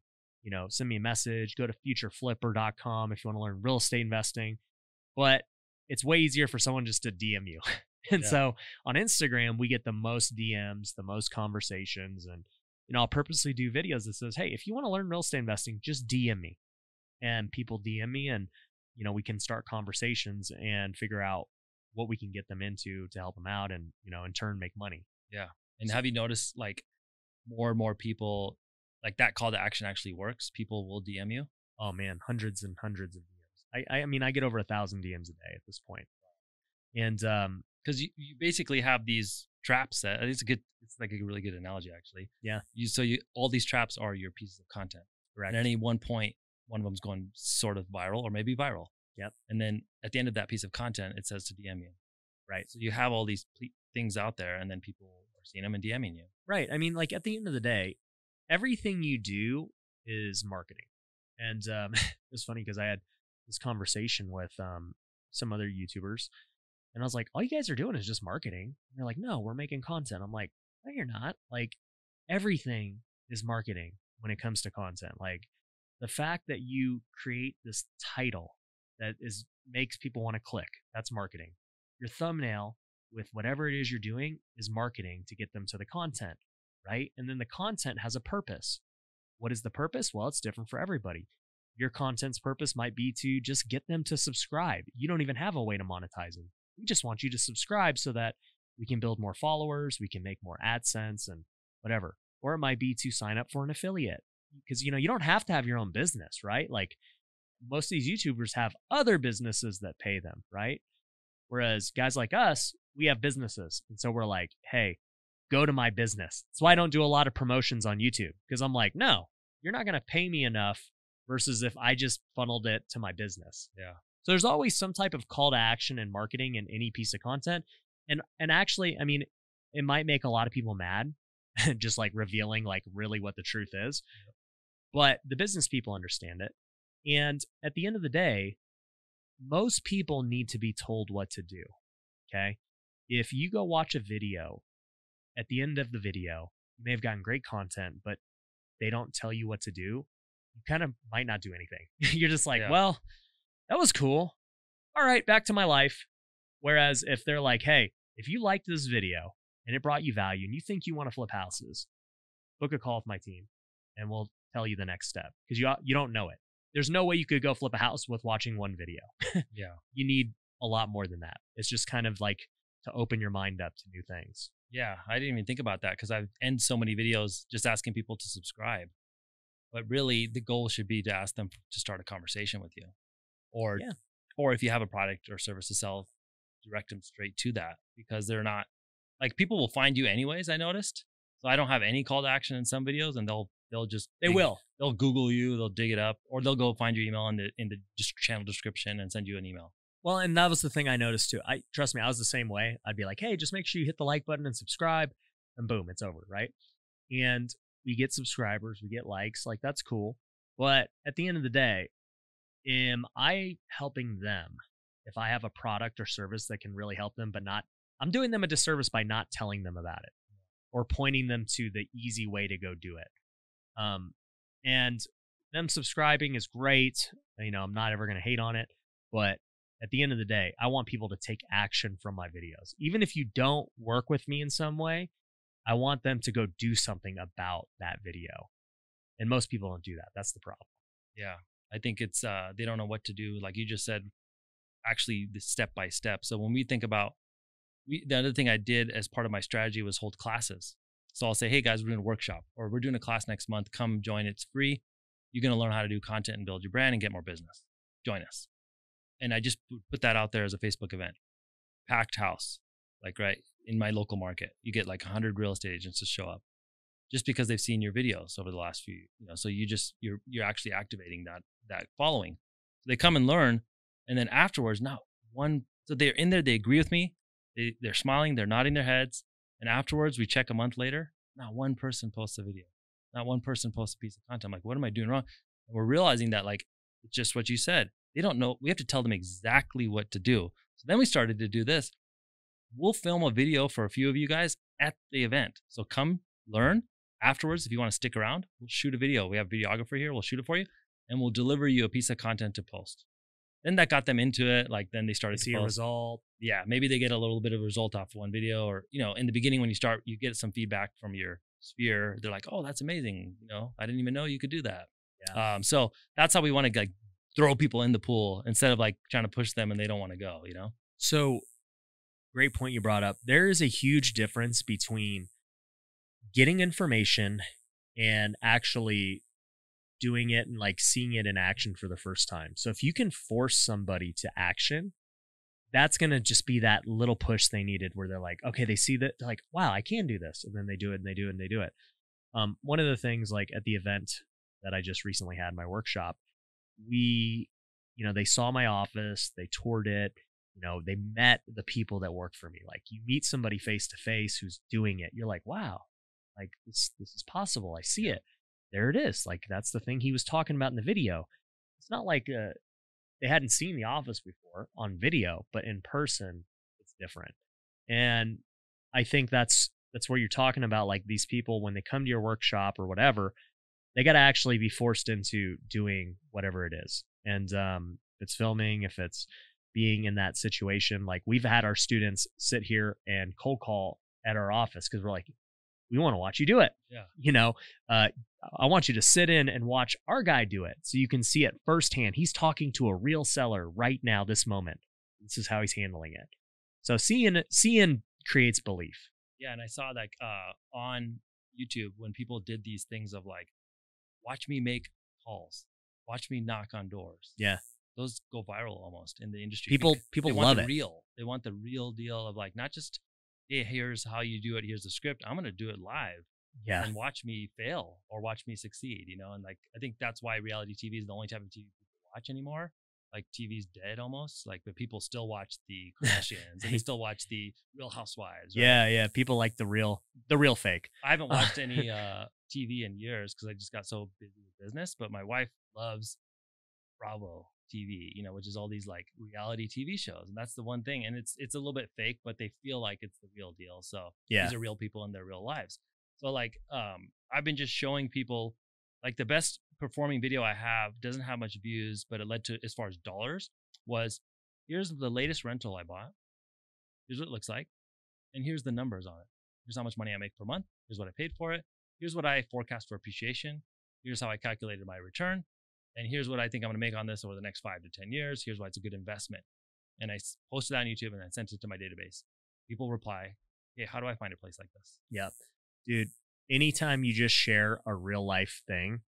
send me a message. Go to futureflipper.com if you want to learn real estate investing. But it's way easier for someone just to DM you. And so on Instagram, we get the most DMs, the most conversations. And, I'll purposely do videos that says, hey, if you want to learn real estate investing, just DM me. And people DM me, and, we can start conversations and figure out what we can get them into to help them out and, in turn make money. Yeah. And have you noticed like more and more people, like that call to action actually works? People will DM you. Oh man, hundreds and hundreds of DMs. I mean, I get over 1,000 DMs a day at this point. And because you basically have these traps that it's like a really good analogy actually. Yeah. All these traps are your pieces of content. Correct. At any one point, one of them's going sort of viral or maybe viral. Yep. And then at the end of that piece of content, it says to DM you. Right. So you have all these things out there, and then people are seeing them and DMing you. Right. I mean, like at the end of the day, everything you do is marketing. And it was funny because I had this conversation with some other YouTubers, and I was like, all you guys are doing is just marketing. And they're like, no, we're making content. I'm like, no, you're not. Like everything is marketing when it comes to content. Like the fact that you create this title that makes people want to click, that's marketing. Your thumbnail with whatever it is you're doing is marketing to get them to the content, right? And then the content has a purpose. What is the purpose? Well, it's different for everybody. Your content's purpose might be to just get them to subscribe. You don't even have a way to monetize them. We just want you to subscribe so that we can build more followers, we can make more AdSense and whatever. Or it might be to sign up for an affiliate, because you don't have to have your own business, right? Like most of these YouTubers have other businesses that pay them, right? Whereas guys like us, we have businesses. And so we're like, hey, go to my business. That's why I don't do a lot of promotions on YouTube, because I'm like, no, you're not going to pay me enough versus if I just funneled it to my business. Yeah. So there's always some type of call to action and marketing in any piece of content. And actually, I mean, it might make a lot of people mad, just like revealing like really what the truth is. But the business people understand it. And at the end of the day, most people need to be told what to do. Okay. If you go watch a video, at the end of the video, you may have gotten great content, but they don't tell you what to do. You kind of might not do anything. You're just like, well, that was cool. All right, back to my life. Whereas if they're like, hey, if you liked this video and it brought you value and you think you want to flip houses, book a call with my team and we'll tell you the next step, because you don't know it. There's no way you could go flip a house with watching one video. Yeah. You need a lot more than that. It's just kind of like to open your mind up to new things. Yeah, I didn't even think about that, because I end so many videos just asking people to subscribe. But really, the goal should be to ask them to start a conversation with you. Or if you have a product or service to sell, direct them straight to that, because they're not, like, people will find you anyways, I noticed. So I don't have any call to action in some videos, and they'll Google you, they'll dig it up, or they'll go find your email in the channel description and send you an email. Well, and that was the thing I noticed too. Trust me, I was the same way. I'd be like, hey, just make sure you hit the like button and subscribe, and boom, it's over, right? And we get subscribers, we get likes, like that's cool. But at the end of the day, am I helping them? If I have a product or service that can really help them, but I'm doing them a disservice by not telling them about it or pointing them to the easy way to go do it. And them subscribing is great. I'm not ever going to hate on it, but at the end of the day, I want people to take action from my videos. Even if you don't work with me in some way, I want them to go do something about that video. And most people don't do that. That's the problem. Yeah. I think it's, they don't know what to do. Like you just said, actually the step by step. So when we think about, the other thing I did as part of my strategy was hold classes. So I'll say, hey guys, we're doing a workshop or we're doing a class next month. Come join. It's free. You're going to learn how to do content and build your brand and get more business. Join us. And I just put that out there as a Facebook event. Packed house, like right in my local market. You get like 100 real estate agents to show up just because they've seen your videos over the last few, so you're actually activating that following. So they come and learn. And then afterwards, so they're in there, they agree with me. They're smiling, they're nodding their heads. And afterwards, we check a month later, not one person posts a video. Not one person posts a piece of content. I'm like, what am I doing wrong? And we're realizing that like, it's just what you said. They don't know. We have to tell them exactly what to do. So then we started to do this. We'll film a video for a few of you guys at the event. So come learn. Afterwards, if you want to stick around, we'll shoot a video. We have a videographer here. We'll shoot it for you. And we'll deliver you a piece of content to post. Then that got them into it. Like then they started to see post. a result. Yeah, maybe they get a little bit of a result off one video, or in the beginning when you start, you get some feedback from your sphere. They're like, "Oh, that's amazing! I didn't even know you could do that." Yeah. So that's how we want to like throw people in the pool instead of like trying to push them and they don't want to go. So, great point you brought up. There is a huge difference between getting information and actually doing it and like seeing it in action for the first time. So if you can force somebody to action, that's going to just be that little push they needed where they're like, okay, they see that, they're like, wow, I can do this. And then they do it and they do it and they do it. One of the things like at the event that I just recently had, my workshop, they saw my office, they toured it, they met the people that work for me. Like you meet somebody face to face who's doing it. You're like, wow, like this is possible. I see it. There it is. Like that's the thing he was talking about in the video. It's not like they hadn't seen the office before on video, but in person it's different. And I think that's where you're talking about like these people when they come to your workshop or whatever, they got to actually be forced into doing whatever it is. And if it's filming, if it's being in that situation, like we've had our students sit here and cold call at our office because we're like, we want to watch you do it. Yeah. I want you to sit in and watch our guy do it so you can see it firsthand. He's talking to a real seller right now, this moment. This is how he's handling it. So seeing creates belief. Yeah, and I saw like on YouTube when people did these things of like, watch me make calls, watch me knock on doors. Yeah, those go viral almost in the industry. People love it. They want the real deal of like not just, hey, here's how you do it. Here's the script. I'm gonna do it live. Yeah, and watch me fail or watch me succeed. And like I think that's why reality TV is the only type of TV people watch anymore. Like TV's dead almost. Like, but people still watch the Kardashians and they still watch the Real Housewives. Right? Yeah. People like the real fake. I haven't watched any TV in years because I just got so busy with business. But my wife loves Bravo TV, which is all these like reality TV shows, and that's the one thing. And it's a little bit fake, but they feel like it's the real deal. So these are real people in their real lives. So like I've been just showing people like the best performing video I have doesn't have much views, but it led to, as far as dollars, was here's the latest rental I bought. Here's what it looks like. And here's the numbers on it. Here's how much money I make per month. Here's what I paid for it. Here's what I forecast for appreciation. Here's how I calculated my return. And here's what I think I'm going to make on this over the next 5 to 10 years. Here's why it's a good investment. And I posted that on YouTube and I sent it to my database. People reply, hey, how do I find a place like this? Yep. Dude, anytime you just share a real life thing,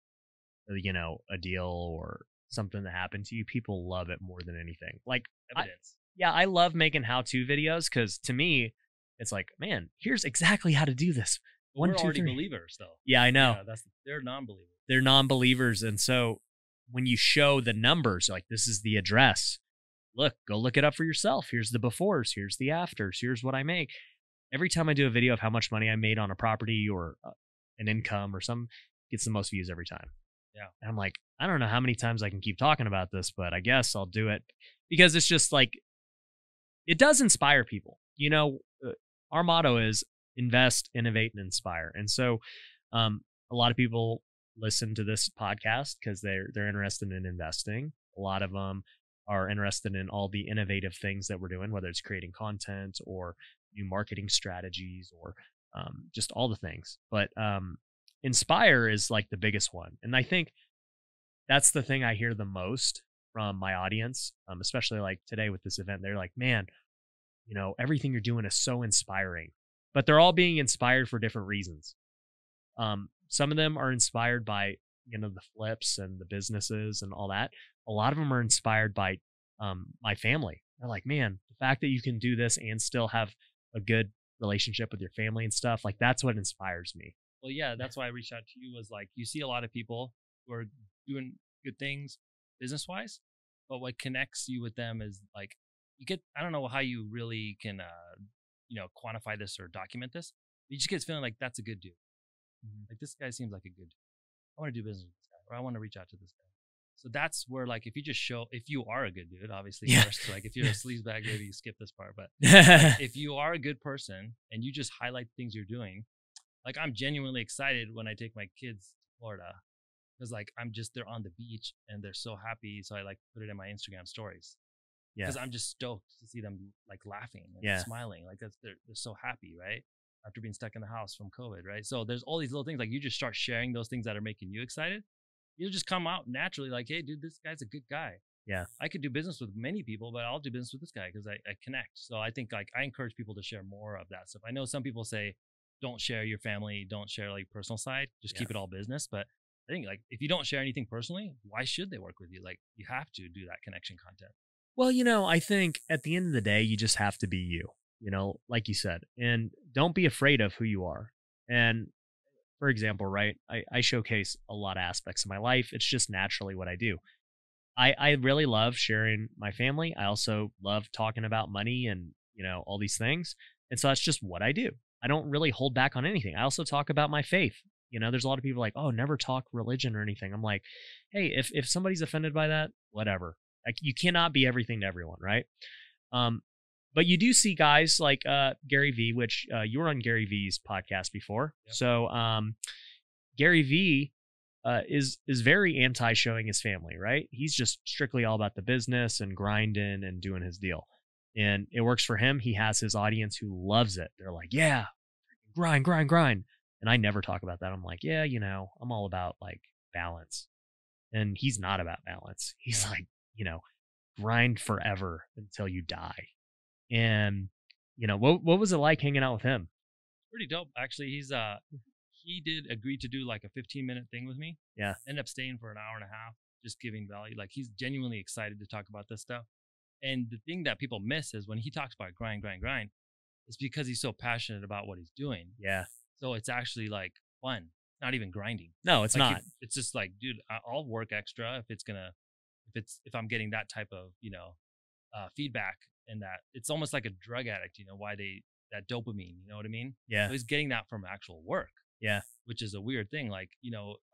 a deal or something that happened to you, people love it more than anything. Like evidence. I love making how-to videos because to me, it's like, man, here's exactly how to do this. We're already believers though. Yeah, I know. Yeah, they're non-believers. They're non-believers. And so when you show the numbers, like this is the address, go look it up for yourself. Here's the befores. Here's the afters. Here's what I make. Every time I do a video of how much money I made on a property or an income or something, gets the most views every time. Yeah. And I'm like, I don't know how many times I can keep talking about this, but I guess I'll do it because it's just like, it does inspire people. Our motto is invest, innovate, and inspire. And so a lot of people listen to this podcast because they're interested in investing. A lot of them are interested in all the innovative things that we're doing, whether it's creating content or new marketing strategies or just all the things. But inspire is like the biggest one. And I think that's the thing I hear the most from my audience, especially like today with this event. They're like, man, everything you're doing is so inspiring, but they're all being inspired for different reasons. Some of them are inspired by, the flips and the businesses and all that. A lot of them are inspired by my family. They're like, man, the fact that you can do this and still have a good relationship with your family and stuff, like that's what inspires me. Well, yeah, that's why I reached out to you, was like, you see a lot of people who are doing good things business wise, but what connects you with them is like, I don't know how you really can, quantify this or document this. You just get this feeling like that's a good dude. Like, this guy seems like a good dude. I want to do business with this guy, or I want to reach out to this guy. So that's where, like, if you are a good dude, obviously, first, like if you're a sleazebag, maybe you skip this part, but like, if you are a good person and you just highlight things you're doing, like, I'm genuinely excited when I take my kids to Florida, because like, they're on the beach and they're so happy. So I like put it in my Instagram stories. Yeah. Because I'm just stoked to see them like laughing and smiling. Like, they're so happy, right? After being stuck in the house from COVID, right? So there's all these little things, like you just start sharing those things that are making you excited. You'll just come out naturally like, hey, dude, this guy's a good guy. Yeah. I could do business with many people, but I'll do business with this guy because I connect. So I think like I encourage people to share more of that stuff. I know some people say, don't share your family, don't share like personal side, just keep it all business. But I think like if you don't share anything personally, why should they work with you? Like, you have to do that connection content. Well, I think at the end of the day, you just have to be you, like you said, and don't be afraid of who you are. And for example, right, I showcase a lot of aspects of my life. It's just naturally what I do. I really love sharing my family. I also love talking about money and, all these things. And so that's just what I do. I don't really hold back on anything. I also talk about my faith. There's a lot of people like, oh, never talk religion or anything. I'm like, hey, if somebody's offended by that, whatever. Like, you cannot be everything to everyone, right? But you do see guys like Gary Vee, which you were on Gary Vee's podcast before. Yep. So Gary Vee is very anti-showing his family, right? He's just strictly all about the business and grinding and doing his deal. And it works for him. He has his audience who loves it. They're like, yeah, grind, grind, grind. And I never talk about that. I'm like, yeah, I'm all about like balance. And he's not about balance. He's like, grind forever until you die. And, what was it like hanging out with him? Pretty dope. Actually, he did agree to do like a 15-minute thing with me. Yeah. Ended up staying for an hour and a half, just giving value. Like, he's genuinely excited to talk about this stuff. And the thing that people miss is when he talks about grind, grind, grind, it's because he's so passionate about what he's doing. Yeah. So it's actually like fun, not even grinding. No, it's like not. It's just like, dude, I'll work extra if I'm getting that type of, feedback, and that it's almost like a drug addict, that dopamine, you know what I mean? Yeah. So he's getting that from actual work. Yeah. Which is a weird thing. Like,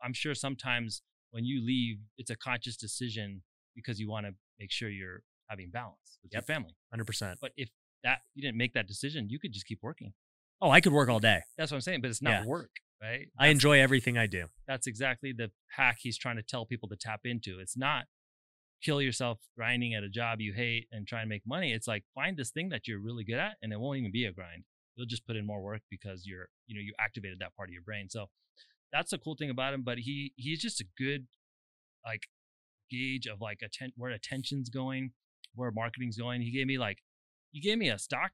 I'm sure sometimes when you leave, it's a conscious decision because you want to make sure you're having balance with your family. 100%. But if you didn't make that decision, you could just keep working. Oh, I could work all day. That's what I'm saying, but it's not work, right? I enjoy everything I do. That's exactly the hack he's trying to tell people to tap into. It's not kill yourself grinding at a job you hate and try and make money. It's like, find this thing that you're really good at, and it won't even be a grind. You'll just put in more work because you activated that part of your brain. So that's the cool thing about him. But he's just a good like gauge of like where attention's going, where marketing's going. He gave me a stock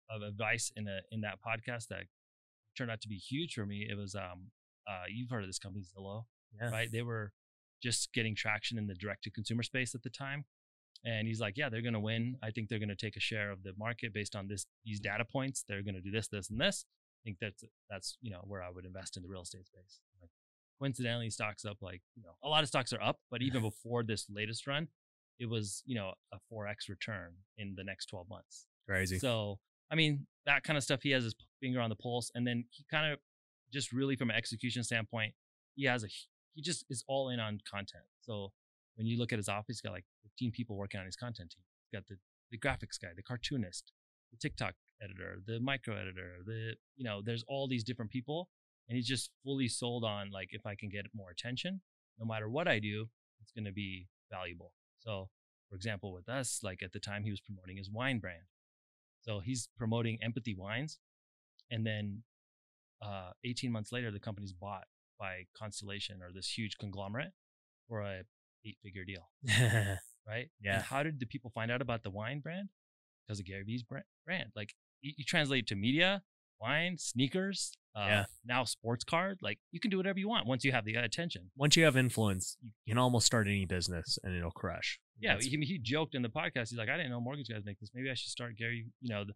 of advice in that podcast that turned out to be huge for me. It was you've heard of this company, Zillow, right? They were just getting traction in the direct to consumer space at the time. And he's like, yeah, they're going to win. I think they're going to take a share of the market based on these data points. They're going to do this, this, and this. I think that's where I would invest in the real estate space. Like, coincidentally, stocks up, like, a lot of stocks are up, but even before this latest run, it was, a 4x return in the next 12 months. Crazy. So, I mean, that kind of stuff, he has his finger on the pulse. And then he kind of just really, from an execution standpoint, he just is all in on content. So when you look at his office, he's got like 15 people working on his content team. He's got the graphics guy, the cartoonist, the TikTok editor, the micro editor, there's all these different people. And he's just fully sold on, like, if I can get more attention, no matter what I do, it's going to be valuable. So, for example, with us, like at the time, he was promoting his wine brand. So he's promoting Empathy Wines. And then 18 months later, the company's bought by Constellation, or this huge conglomerate. for a 8-figure deal, right? Yeah. And how did the people find out about the wine brand? Because of Gary Vee's brand. Like you translate to media, wine, sneakers, now sports card. Like you can do whatever you want once you have the attention. Once you have influence, you can almost start any business and it'll crush. Yeah, he joked in the podcast. He's like, I didn't know mortgage guys make this. Maybe I should start Gary, the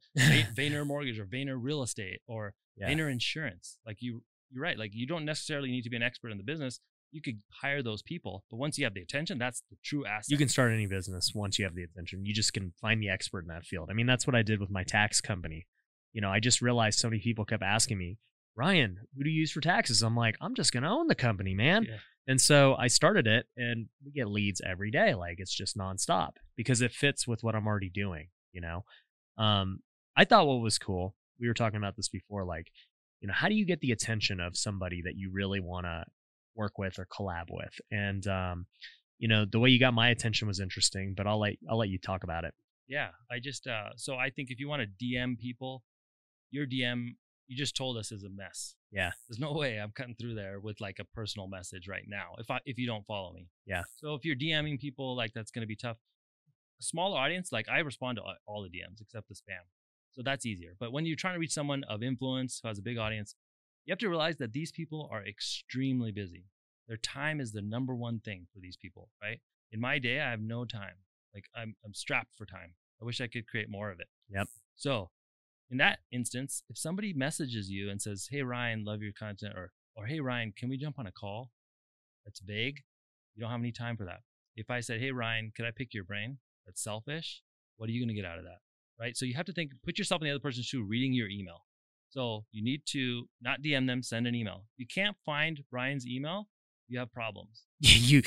Vayner Mortgage or Vayner Real Estate or Vayner Insurance. Like you're right. Like you don't necessarily need to be an expert in the business. You could hire those people, but once you have the attention, that's the true asset. You can start any business once you have the attention. You just can find the expert in that field. I mean, that's what I did with my tax company. I just realized so many people kept asking me, Ryan, who do you use for taxes? I'm like, I'm just going to own the company, man. Yeah. And so I started it, and we get leads every day. Like it's just nonstop because it fits with what I'm already doing. I thought what was cool, we were talking about this before, like, how do you get the attention of somebody that you really want to work with or collab with? And the way you got my attention was interesting, but I'll let you talk about it. Yeah, I just so I think if you want to DM people, your DM you just told us is a mess. Yeah, there's no way I'm cutting through there with like a personal message right now if you don't follow me. Yeah. So if you're DMing people, like that's going to be tough. A smaller audience, like I respond to all the DMs except the spam, so that's easier. But when you're trying to reach someone of influence who has a big audience, you have to realize that these people are extremely busy. Their time is the number one thing for these people, right? In my day, I have no time. Like I'm strapped for time. I wish I could create more of it. Yep. So in that instance, if somebody messages you and says, hey, Ryan, love your content, or hey, Ryan, can we jump on a call? That's vague. You don't have any time for that. If I said, hey, Ryan, could I pick your brain? That's selfish. What are you going to get out of that? Right? So you have to put yourself in the other person's shoe reading your email. So you need to not DM them, send an email. If you can't find Ryan's email, you have problems. You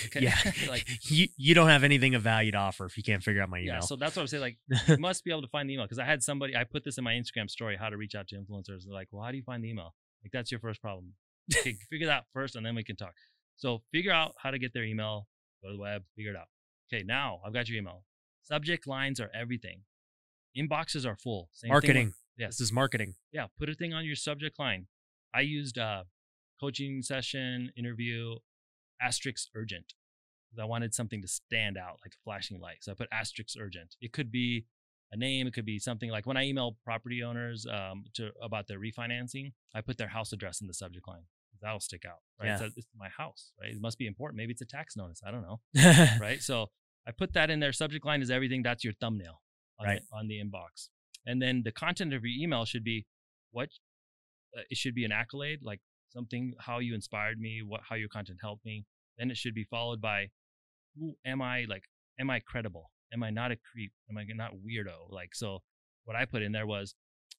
like you don't have anything of value to offer if you can't figure out my email. Yeah, so that's what I'm saying. Like you must be able to find the email, because I had somebody, I put this in my Instagram story, how to reach out to influencers. They're like, well, how do you find the email? Like that's your first problem. Okay, figure that out first, and then we can talk. So figure out how to get their email. Go to the web, figure it out. Okay, now I've got your email. Subject lines are everything. Inboxes are full. Same marketing. Yes, this is marketing. Yeah, put a thing on your subject line. I used coaching session, interview, asterisk urgent. I wanted something to stand out, like a flashing light. So I put asterisk urgent. It could be a name. It could be something like when I email property owners about their refinancing, I put their house address in the subject line. That'll stick out, right? Yeah. So it's my house, right? It must be important. Maybe it's a tax notice. I don't know, right? So I put that in there. Subject line is everything. That's your thumbnail on the inbox. And then the content of your email should be it should be an accolade, like something, how you inspired me, how your content helped me. Then it should be followed by, who am I? Like, am I credible? Am I not a creep? Am I not weirdo? Like, so what I put in there was,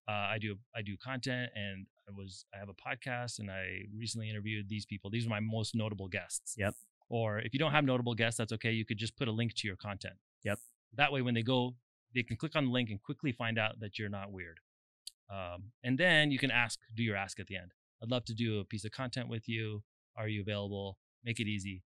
I do content, and I have a podcast, and I recently interviewed these people. These are my most notable guests. Yep. Or if you don't have notable guests, that's okay. You could just put a link to your content. Yep. That way, when they go, they can click on the link and quickly find out that you're not weird. And then you can do your ask at the end. I'd love to do a piece of content with you. Are you available? Make it easy.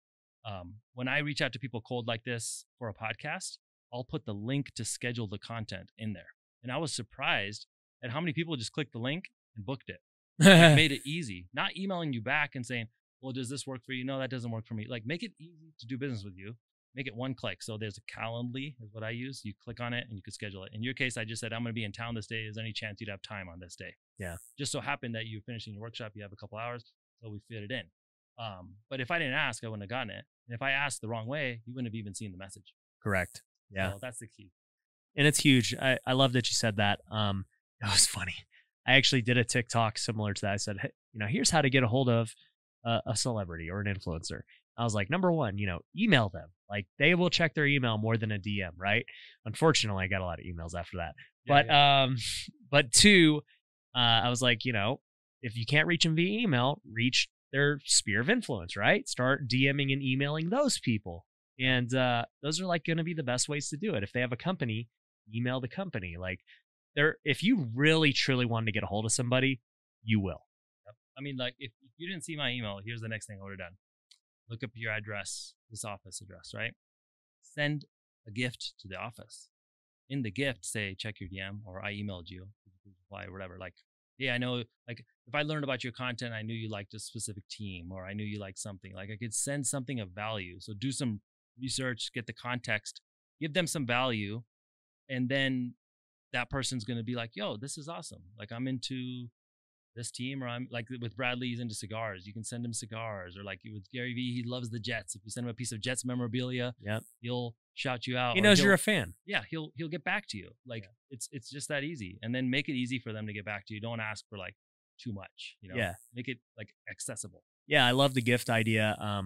When I reach out to people cold like this for a podcast, I'll put the link to schedule the content in there. And I was surprised at how many people just clicked the link and booked it. It made it easy. Not emailing you back and saying, well, does this work for you? No, that doesn't work for me. Like, make it easy to do business with you. Make it one click. So there's a Calendly is what I use. You click on it and you can schedule it. In your case, I just said, I'm going to be in town this day. Is there any chance you'd have time on this day? Yeah. Just so happened that you're finishing your workshop, you have a couple hours, so we fit it in. But if I didn't ask, I wouldn't have gotten it. And if I asked the wrong way, you wouldn't have even seen the message. Correct. Yeah. So that's the key. And it's huge. I love that you said that. That was funny. I actually did a TikTok similar to that. I said, hey, here's how to get a hold of a celebrity or an influencer. I was like, number one, email them. Like, they will check their email more than a DM, right? Unfortunately, I got a lot of emails after that. But two, I was like, if you can't reach them via email, reach their sphere of influence, right? Start DMing and emailing those people. And those are like going to be the best ways to do it. If they have a company, email the company. Like, if you really truly wanted to get a hold of somebody, you will. Yep. I mean, like, if you didn't see my email, here's the next thing I would have done. Look up your address, this office address, right? Send a gift to the office. In the gift, say, check your DM, or I emailed you, reply, or whatever. Like, I know, like, if I learned about your content, I knew you liked a specific team, or I knew you liked something. Like, I could send something of value. So do some research, get the context, give them some value, and then that person's going to be like, yo, this is awesome. Like, I'm into this team, or I'm like with Bradley, he's into cigars. You can send him cigars, or like with Gary Vee, he loves the Jets. If you send him a piece of Jets memorabilia, he'll shout you out. He knows you're a fan. Yeah, he'll get back to you. Like, it's just that easy. And then make it easy for them to get back to you. Don't ask for like too much, make it like accessible. Yeah, I love the gift idea. I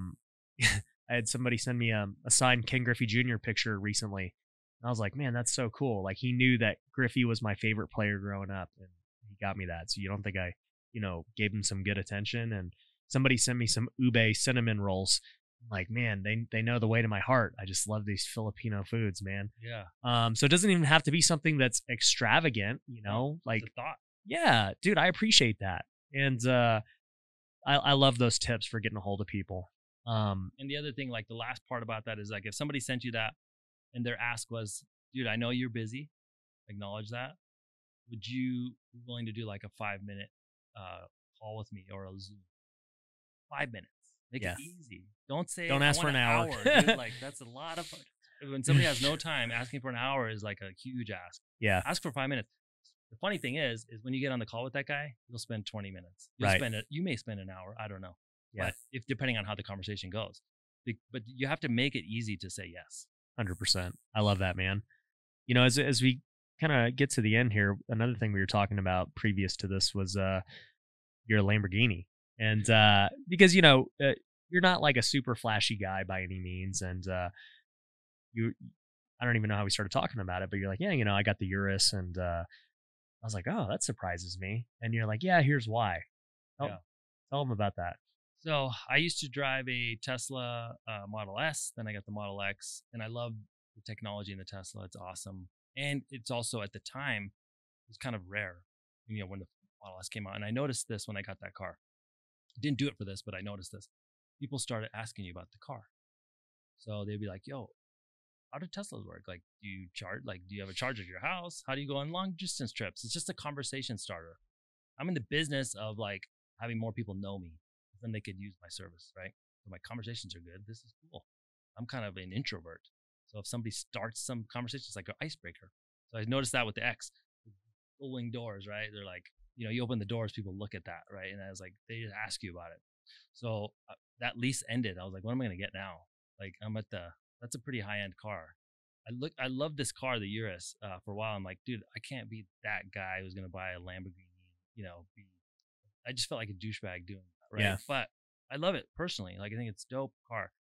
had somebody send me a signed Ken Griffey Jr. picture recently. And I was like, man, that's so cool. Like, he knew that Griffey was my favorite player growing up, and he got me that. So you don't think I, gave him some good attention? And somebody sent me some ube cinnamon rolls. I'm like, man, they know the way to my heart. I just love these Filipino foods, man. Yeah. So it doesn't even have to be something that's extravagant, like, it's a thought. Yeah, dude, I appreciate that. And I love those tips for getting a hold of people. And the other thing, like, the last part about that is, like, if somebody sent you that and their ask was, dude, I know you're busy, acknowledge that. Would you be willing to do like a 5-minute call with me, or a Zoom? 5 minutes. Make it easy. Don't ask for an hour. Dude, like, that's a lot of fun. When somebody has no time, asking for an hour is like a huge ask. Yeah. Ask for 5 minutes. The funny thing is when you get on the call with that guy, you'll spend 20 minutes. You may spend an hour. I don't know. Yeah. But depending on how the conversation goes. But you have to make it easy to say yes. 100%. I love that, man. As we kind of get to the end here, another thing we were talking about previous to this was your Lamborghini. And because, you're not like a super flashy guy by any means. And I don't even know how we started talking about it, but you're like, yeah, I got the Urus. And I was like, oh, that surprises me. And you're like, yeah, here's why. Tell them about that. So I used to drive a Tesla Model S. Then I got the Model X, and I love the technology in the Tesla. It's awesome. And it's also, at the time, it was kind of rare, when the Model S came out. And I noticed this when I got that car. I didn't do it for this, but I noticed this. People started asking you about the car. So they'd be like, yo, how do Teslas work? Like, do you charge? Like, do you have a charge at your house? How do you go on long distance trips? It's just a conversation starter. I'm in the business of like having more people know me, then they could use my service, right? So my conversations are good. This is cool. I'm kind of an introvert. So if somebody starts some conversation, it's like an icebreaker. So I noticed that with the X, rolling doors, right? They're like, you open the doors, people look at that, right? And I was like, they just ask you about it. So that lease ended. I was like, what am I going to get now? Like, that's a pretty high-end car. I love this car, the Urus, for a while. I'm like, dude, I can't be that guy who's going to buy a Lamborghini, I just felt like a douchebag doing that, right? Yeah. But I love it personally. Like, I think it's a dope car.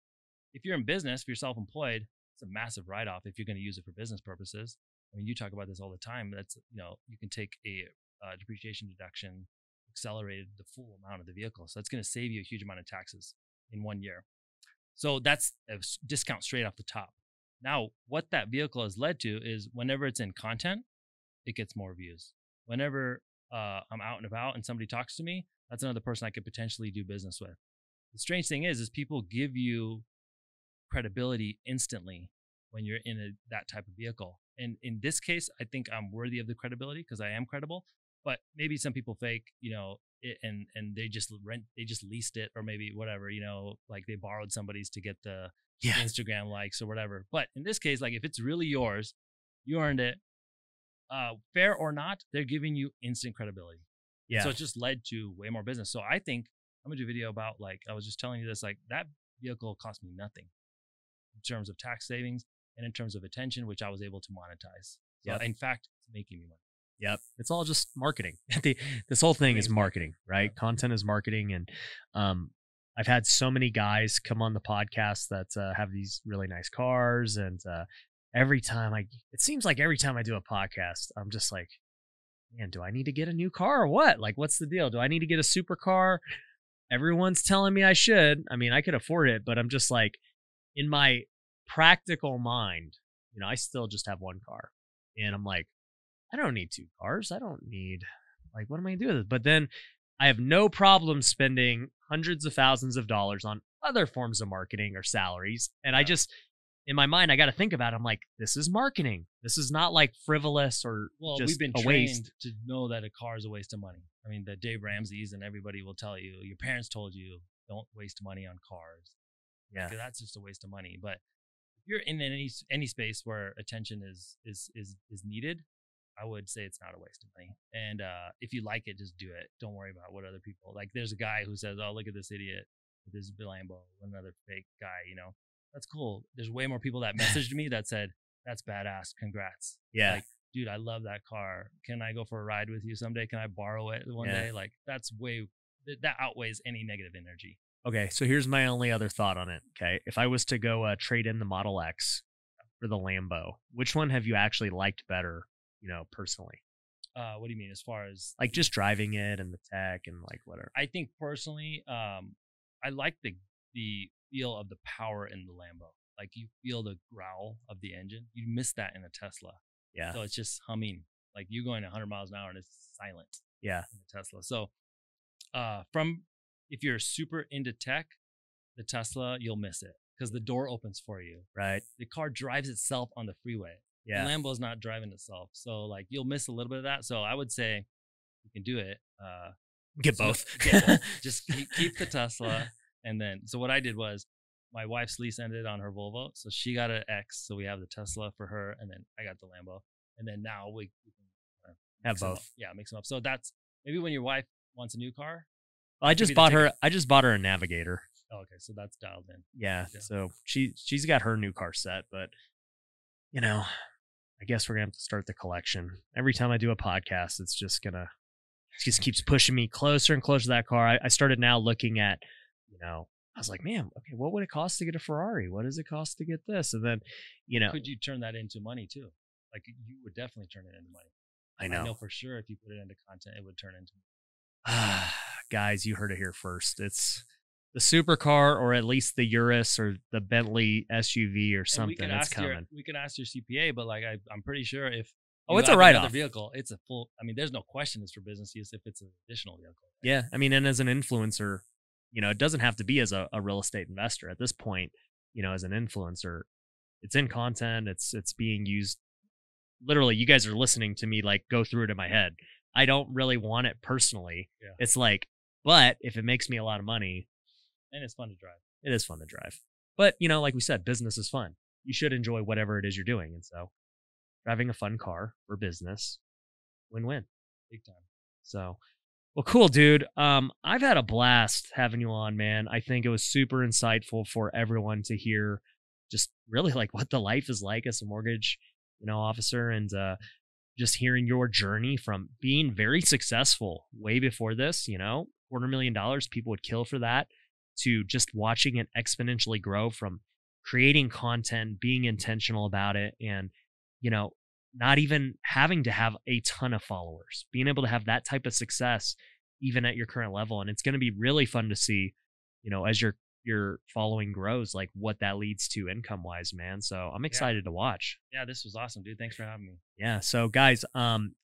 If you're in business, if you're self-employed, it's a massive write-off if you're going to use it for business purposes. I mean, you talk about this all the time. That's, you can take a depreciation deduction, accelerated the full amount of the vehicle. So that's going to save you a huge amount of taxes in 1 year. So that's a discount straight off the top. Now, what that vehicle has led to is whenever it's in content, it gets more views. Whenever I'm out and about and somebody talks to me, that's another person I could potentially do business with. The strange thing is people give you credibility instantly when you're in that type of vehicle. And in this case, I think I'm worthy of the credibility because I am credible. But maybe some people fake, it, and they just leased it, or maybe whatever, like they borrowed somebody's to get the Instagram likes or whatever. But in this case, like, if it's really yours, you earned it. Fair or not, they're giving you instant credibility. Yeah. So it just led to way more business. So I think I'm gonna do a video about, like, I was just telling you this, like, that vehicle cost me nothing in terms of tax savings and in terms of attention, which I was able to monetize. So in fact, it's making me money. Yep. It's all just marketing. This whole thing is marketing, right? Yeah. Content is marketing. And I've had so many guys come on the podcast that have these really nice cars. And it seems like every time I do a podcast, I'm just like, man, do I need to get a new car or what? Like, what's the deal? Do I need to get a supercar? Everyone's telling me I should. I mean, I could afford it, but I'm just like, in my practical mind, I still just have one car. And I'm like, I don't need two cars. I don't need, like, what am I going to do with it? But then I have no problem spending hundreds of thousands of dollars on other forms of marketing or salaries. And in my mind, I got to think about it. I'm like, this is marketing. This is not like frivolous or Well, just we've been a trained waste. to know that a car is a waste of money. I mean, the Dave Ramsey's and everybody will tell you, your parents told you, don't waste money on cars. Yeah. That's just a waste of money. But if you're in any space where attention is needed, I would say it's not a waste of money. And if you like it, just do it. Don't worry about what other people like. There's a guy who says, "Oh, look at this idiot with his Lambo," another fake guy. You know, that's cool. There's way more people that messaged me that said, "That's badass. Congrats." Yeah. Like, dude, I love that car. Can I go for a ride with you someday? Can I borrow it one day? Like, that outweighs any negative energy. Okay, so here's my only other thought on it. Okay, if I was to go trade in the Model X for the Lambo, which one have you actually liked better? You know, personally. What do you mean as far as like just driving it and the tech and like whatever? I think personally, I like the feel of the power in the Lambo. Like you feel the growl of the engine. You miss that in a Tesla. Yeah. So it's just humming. Like you going 100 miles an hour and it's silent. Yeah. In the Tesla. So if you're super into tech, the Tesla, you'll miss it because the door opens for you. Right. The car drives itself on the freeway. Yeah. The Lambo's not driving itself. So like you'll miss a little bit of that. So I would say you can do it. Get both. Just keep the Tesla. And then, so what I did was my wife's lease ended on her Volvo. So she got an X. So we have the Tesla for her. And then I got the Lambo. And then now we can have both. Yeah, mix them up. So that's maybe when your wife wants a new car. I just bought her a Navigator. Oh, okay. So that's dialed in. Yeah. So she's got her new car set, but you know, I guess we're gonna have to start the collection. Every time I do a podcast, it just keeps pushing me closer and closer to that car. I started now looking at, you know, I was like, man, okay, what would it cost to get a Ferrari? What does it cost to get this? And then, you know, could you turn that into money too? Like you would definitely turn it into money. I know for sure. If you put it into content, it would turn into money. Guys, you heard it here first. It's the supercar, or at least the Urus or the Bentley SUV or something that's coming. We could ask your CPA, but like I'm pretty sure if it's a write-off vehicle, it's a full. I mean, there's no question it's for business use if it's an additional vehicle. Right? Yeah, I mean, and as an influencer, you know, it doesn't have to be as a real estate investor at this point. You know, as an influencer, it's in content. It's being used. Literally, you guys are listening to me like go through it in my head. I don't really want it personally. Yeah. It's like, but if it makes me a lot of money, and it's fun to drive. It is fun to drive. But, you know, like we said, business is fun. You should enjoy whatever it is you're doing. And so driving a fun car for business, win-win. Big time. So, well, cool, dude. I've had a blast having you on, man. I think it was super insightful for everyone to hear just really like what the life is like as a mortgage, you know, officer, and just hearing your journey from being very successful way before this, you know, $250,000, people would kill for that, to just watching it exponentially grow from creating content, being intentional about it, and, you know, not even having to have a ton of followers, being able to have that type of success even at your current level. And it's going to be really fun to see, you know, as your following grows, like what that leads to income wise, man. So I'm excited to watch. Yeah, this was awesome, dude. Thanks for having me. Yeah. So guys,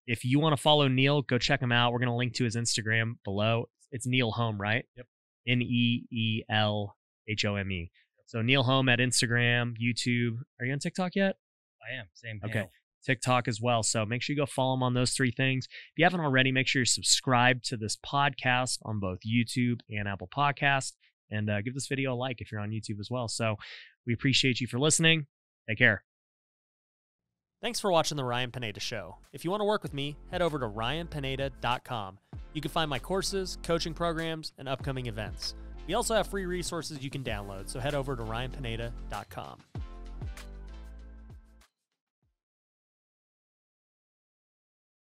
if you want to follow Neel, go check him out. We're going to link to his Instagram below. It's Neel Home, right? Yep. NEELHOME. So Neel Home at Instagram, YouTube. Are you on TikTok yet? I am. Same. Okay. Handle. TikTok as well. So make sure you go follow him on those 3 things. If you haven't already, make sure you're subscribed to this podcast on both YouTube and Apple Podcasts, and give this video a like if you're on YouTube as well. So we appreciate you for listening. Take care. Thanks for watching The Ryan Pineda Show. If you want to work with me, head over to ryanpineda.com. You can find my courses, coaching programs, and upcoming events. We also have free resources you can download, so head over to ryanpineda.com.